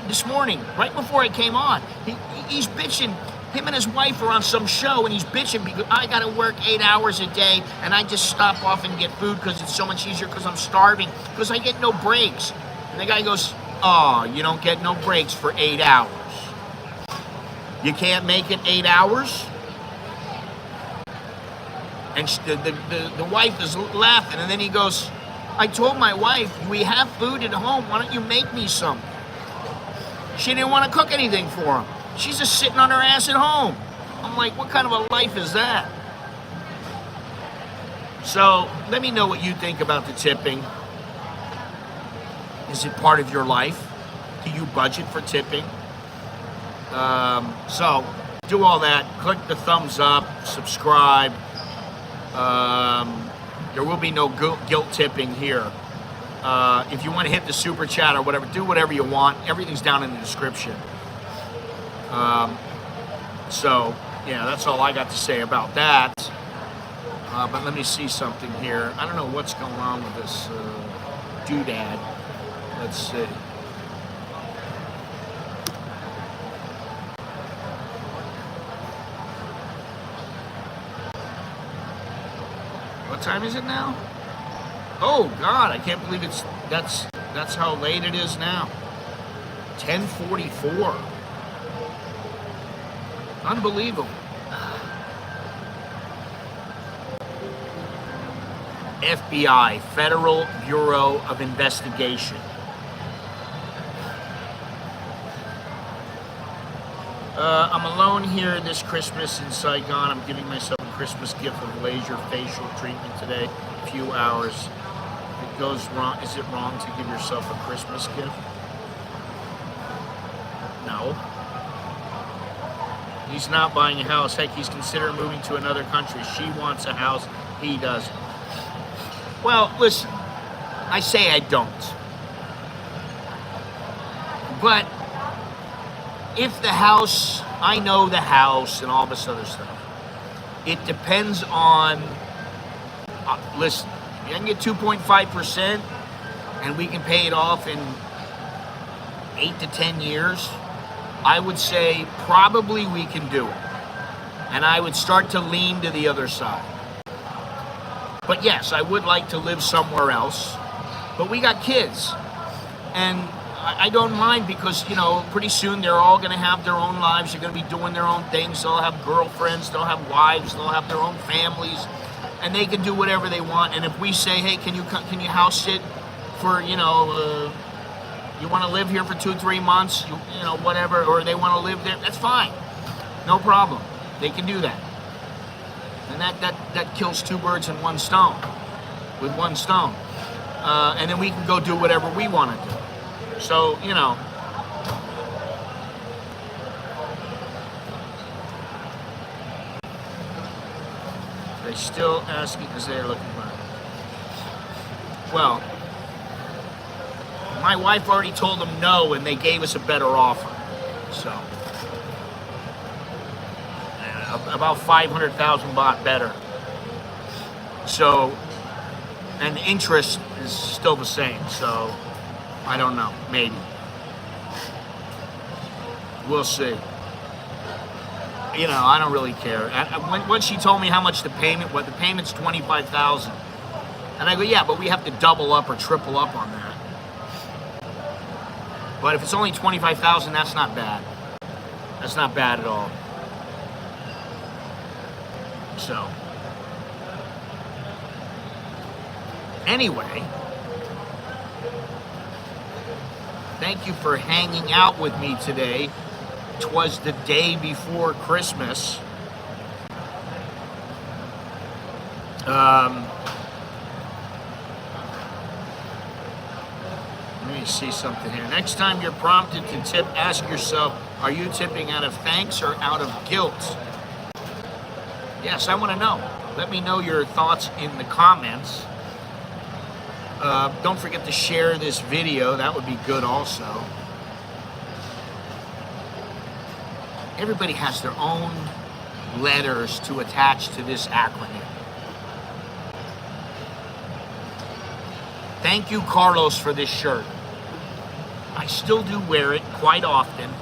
this morning, right before I came on. He's bitching. Him and his wife are on some show, and he's bitching because I got to work 8 hours a day, and I just stop off and get food because it's so much easier because I'm starving, because I get no breaks. And the guy goes, oh, you don't get no breaks for 8 hours. You can't make it 8 hours? And the wife is laughing, and then he goes, I told my wife, we have food at home, why don't you make me some? She didn't want to cook anything for him. She's just sitting on her ass at home. I'm like, what kind of a life is that? So let me know what you think about the tipping. Is it part of your life? Do you budget for tipping? So do all that. Click the thumbs up, subscribe. There will be no guilt tipping here. If you want to hit the super chat or whatever, do whatever you want. Everything's down in the description. So, yeah, that's all I got to say about that. But let me see something here. I don't know what's going on with this doodad. Let's see. What time is it now? Oh God, I can't believe that's how late it is now. 10:44. Unbelievable. FBI, Federal Bureau of Investigation. I'm alone here this Christmas in Saigon. I'm giving myself a Christmas gift of laser facial treatment today. A few hours. If it goes wrong, is it wrong to give yourself a Christmas gift? No. He's not buying a house. Heck, he's considering moving to another country. She wants a house. He doesn't. Well, listen. I say I don't. But if the house, I know the house and all this other stuff. It depends on, listen, if I can get 2.5% and we can pay it off in 8 to 10 years, I would say probably we can do it. And I would start to lean to the other side. But yes, I would like to live somewhere else. But we got kids. And I don't mind because, you know, pretty soon they're all going to have their own lives. They're going to be doing their own things. They'll have girlfriends. They'll have wives. They'll have their own families. And they can do whatever they want. And if we say, hey, can you house sit for, you know, you want to live here for 2-3 months, you know, whatever, or they want to live there, that's fine. No problem. They can do that. And that kills two birds in one stone, with one stone. And then we can go do whatever we want to do. So, you know, they're still asking because they're looking for it. Well, my wife already told them no, and they gave us a better offer. So, about 500,000 baht better. So, And the interest is still the same, so I don't know, maybe. We'll see. You know, I don't really care. When she told me how much the payment's $25,000. And I go, yeah, but we have to double up or triple up on that. But if it's only $25,000, that's not bad. That's not bad at all. So, anyway, thank you for hanging out with me today. 'Twas the day before Christmas. Let me see something here. Next time you're prompted to tip, ask yourself, are you tipping out of thanks or out of guilt? Yes, I want to know. Let me know your thoughts in the comments. Don't forget to share this video. That would be good also. Everybody has their own letters to attach to this acronym. Thank you, Carlos, for this shirt. I still do wear it quite often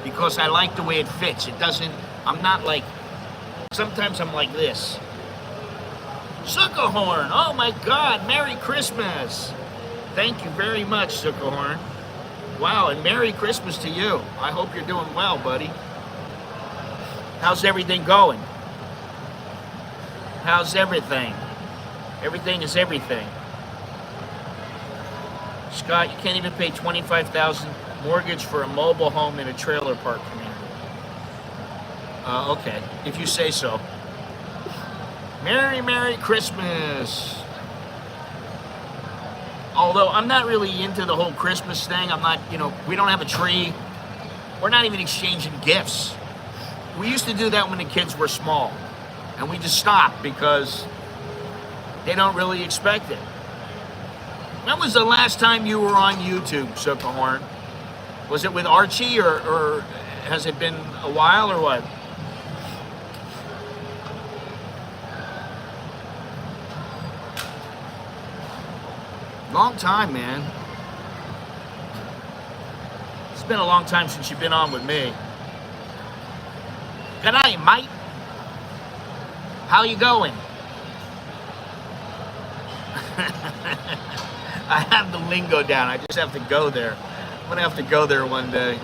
because I like the way it fits. It doesn't, I'm not like, sometimes I'm like this. Suckerhorn, oh my God, Merry Christmas. Thank you very much, Suckerhorn. Wow, and Merry Christmas to you. I hope you're doing well, buddy. How's everything going? How's everything? Everything is everything. Scott, you can't even pay $25,000 mortgage for a mobile home in a trailer park community. Okay, if you say so. Merry Christmas. Although I'm not really into the whole Christmas thing. I'm not, you know, we don't have a tree. We're not even exchanging gifts. We used to do that when the kids were small. And we just stopped because they don't really expect it. When was the last time you were on YouTube, Suckerhorn? Was it with Archie or has it been a while or what? Long time, man. It's been a long time since you've been on with me. G'day, mate. How you going? I have the lingo down. I just have to go there. I'm gonna have to go there one day.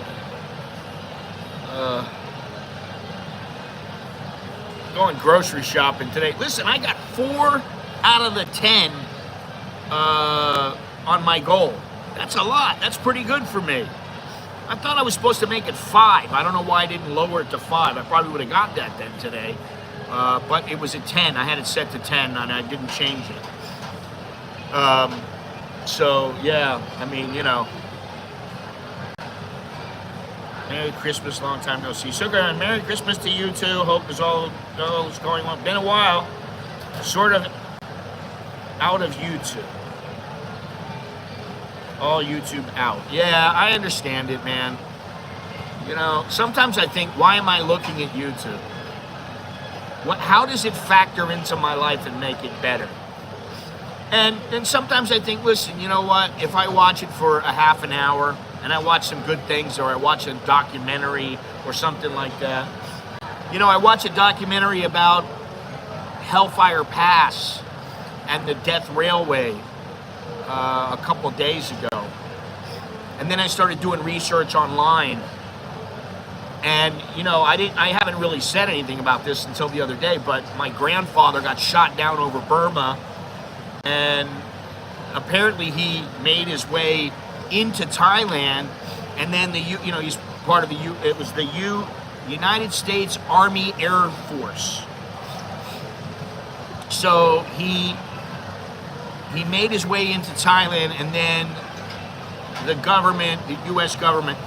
Going grocery shopping today. Listen, I got 4 out of the 10 on my goal. That's a lot. That's pretty good for me. I thought I was supposed to make it 5. I don't know why I didn't lower it to 5. I probably would have got that then today. But it was at 10. I had it set to 10 and I didn't change it. So yeah, I mean, you know. Merry Christmas, long time no see. Sugar, and Merry Christmas to you too. Hope is all is going well. Been a while. Sort of out of YouTube. All YouTube out. Yeah, I understand it, man. You know, sometimes I think, why am I looking at YouTube? How does it factor into my life and make it better? And then sometimes I think, listen, you know what? If I watch it for a half an hour and I watch some good things, or I watch a documentary or something like that. You know, I watch a documentary about Hellfire Pass and the Death Railway a couple days ago. And then I started doing research online. And, you know, I haven't really said anything about this until the other day, but my grandfather got shot down over Burma. And apparently he made his way into Thailand, and then he's part of the United States Army Air Force. So he made his way into Thailand, and then the US government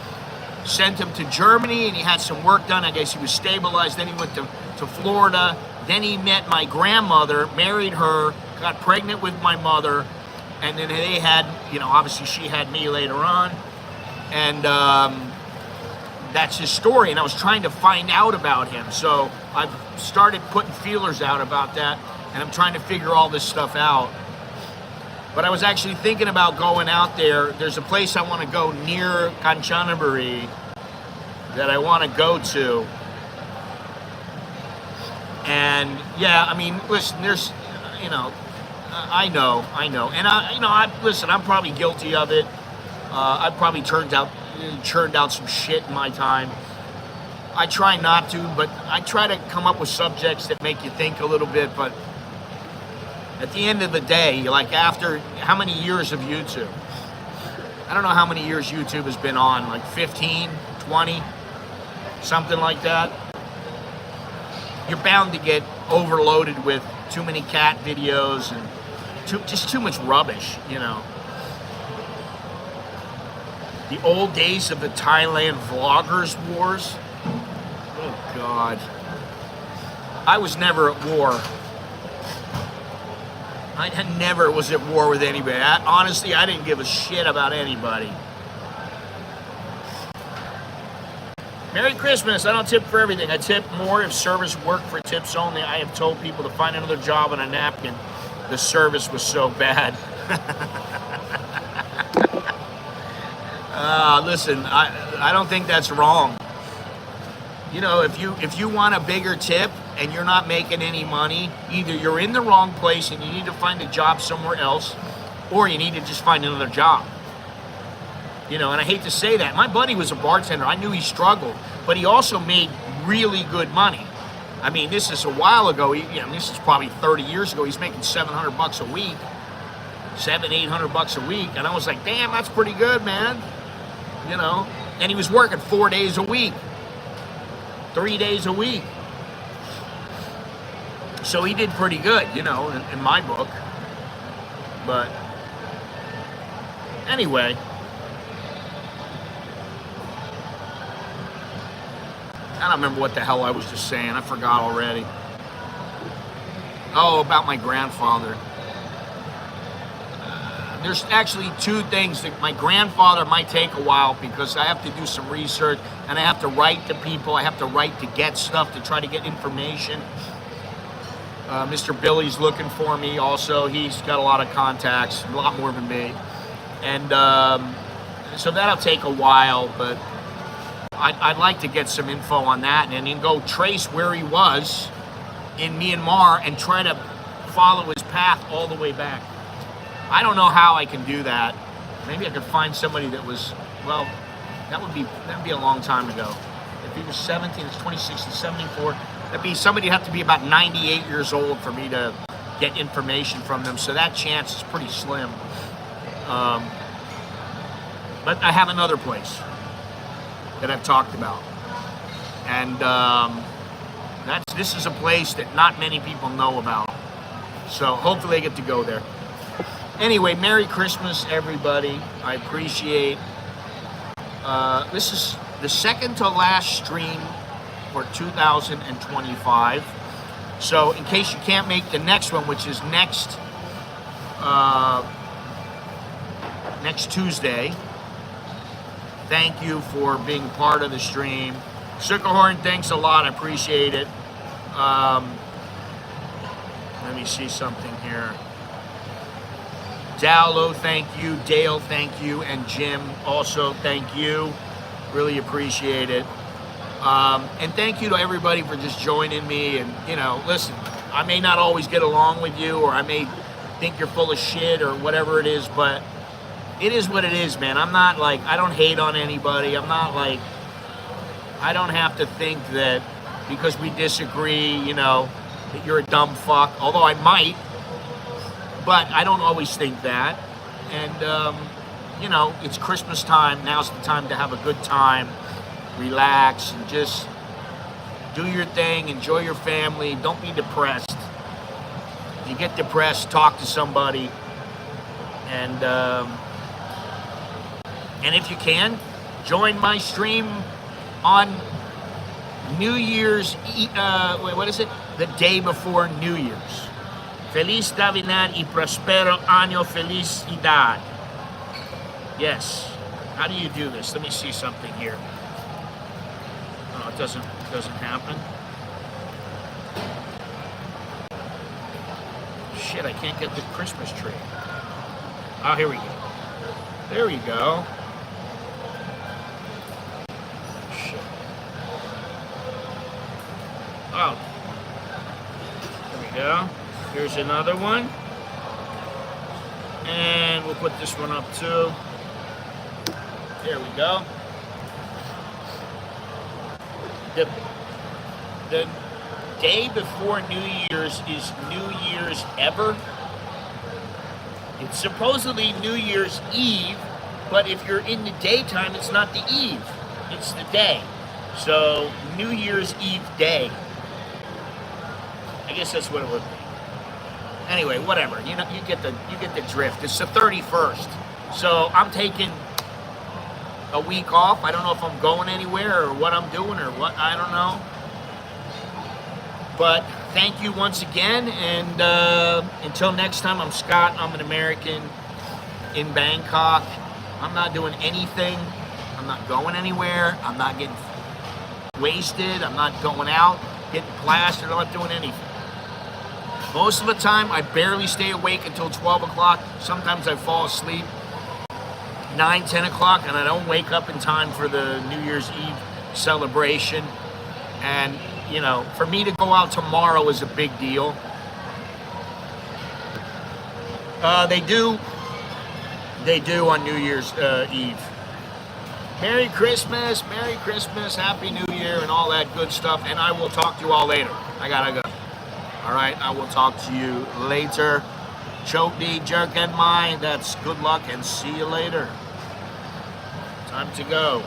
sent him to Germany, and he had some work done. I guess he was stabilized. Then he went to Florida. Then he met my grandmother, married her, got pregnant with my mother, and then they had, you know, obviously she had me later on. And that's his story. And I was trying to find out about him. So I've started putting feelers out about that, and I'm trying to figure all this stuff out. But I was actually thinking about going out there. There's a place I want to go near Kanchanaburi that I want to go to. And yeah, I mean, listen, there's, you know, I know. And listen, I'm probably guilty of it. I probably churned out some shit in my time. I try not to, but I try to come up with subjects that make you think a little bit. But at the end of the day, like, after how many years of YouTube? I don't know how many years YouTube has been on, like 15, 20, something like that. You're bound to get overloaded with too many cat videos and just too much rubbish, you know. The old days of the Thailand vloggers wars. Oh God. I was never at war. I never was at war with anybody. Honestly, I didn't give a shit about anybody. Merry Christmas. I don't tip for everything. I tip more if service work for tips only. I have told people to find another job on a napkin. The service was so bad. Listen, I don't think that's wrong. You know, if you want a bigger tip and you're not making any money, either you're in the wrong place and you need to find a job somewhere else, or you need to just find another job. You know, and I hate to say that. My buddy was a bartender. I knew he struggled, but he also made really good money. I mean, this is a while ago. This is probably 30 years ago. He's making $700 a week, $800 a week, and I was like, damn, that's pretty good, man. You know, and he was working 4 days a week, 3 days a week. So he did pretty good, you know, in my book. But anyway, I don't remember what the hell I was just saying. I forgot already. Oh, about my grandfather. There's actually two things that my grandfather might take a while, because I have to do some research and I have to write to people. I have to write to get stuff, to try to get information. Mr. Billy's looking for me also. He's got a lot of contacts, a lot more than me. And so that'll take a while, but I'd like to get some info on that and then go trace where he was in Myanmar and try to follow his path all the way back. I don't know how I can do that. Maybe I could find somebody that was, well, that'd be a long time ago. If he was 17, it's 2016, 74. That'd be somebody have to be about 98 years old for me to get information from them. So that chance is pretty slim. But I have another place that I've talked about, and this is a place that not many people know about. So hopefully I get to go there. Anyway, Merry Christmas, everybody. I appreciate. This is the second to last stream for 2025. So in case you can't make the next one, which is next Tuesday, thank you for being part of the stream. Sugarhorn, thanks a lot. I appreciate it. Let me see something here. Dowlo, thank you. Dale, thank you. And Jim, also, thank you. Really appreciate it. And thank you to everybody for just joining me. And, you know, listen, I may not always get along with you, or I may think you're full of shit or whatever it is, but it is what it is, man. I'm not like, I don't hate on anybody. I'm not like, I don't have to think that because we disagree, you know, that you're a dumb fuck. Although I might, but I don't always think that. And, you know, it's Christmas time. Now's the time to have a good time, relax, and just do your thing, enjoy your family. Don't be depressed. If you get depressed, talk to somebody. And if you can, join my stream on New Year's, what is it? The day before New Year's. Feliz Navidad y prospero año felicidad. Yes. How do you do this? Let me see something here. Oh, it doesn't happen. Shit, I can't get the Christmas tree. Oh, here we go. There we go. Shit. Oh. There we go. Here's another one. And we'll put this one up too. There we go. The day before New Year's is New Year's ever. It's supposedly New Year's Eve, but if you're in the daytime, it's not the eve, it's the day. So New Year's Eve day. I guess that's what it would be. Anyway, whatever. You know, you get the drift. It's the 31st. So I'm taking a week off. I don't know if I'm going anywhere or what I'm doing or what, I don't know. But thank you once again, and until next time, I'm Scott. I'm an American in Bangkok. I'm not doing anything. I'm not going anywhere. I'm not getting wasted. I'm not going out, getting plastered. I'm not doing anything. Most of the time, I barely stay awake until 12 o'clock. Sometimes I fall asleep 9, 10 o'clock, and I don't wake up in time for the New Year's Eve celebration. And you know, for me to go out tomorrow is a big deal. They do on New Year's Eve. Merry Christmas, Happy New Year, and all that good stuff. And I will talk to you all later. I gotta go. All right, I will talk to you later. Choke D, jerk and mine. That's good luck, and see you later. Time to go.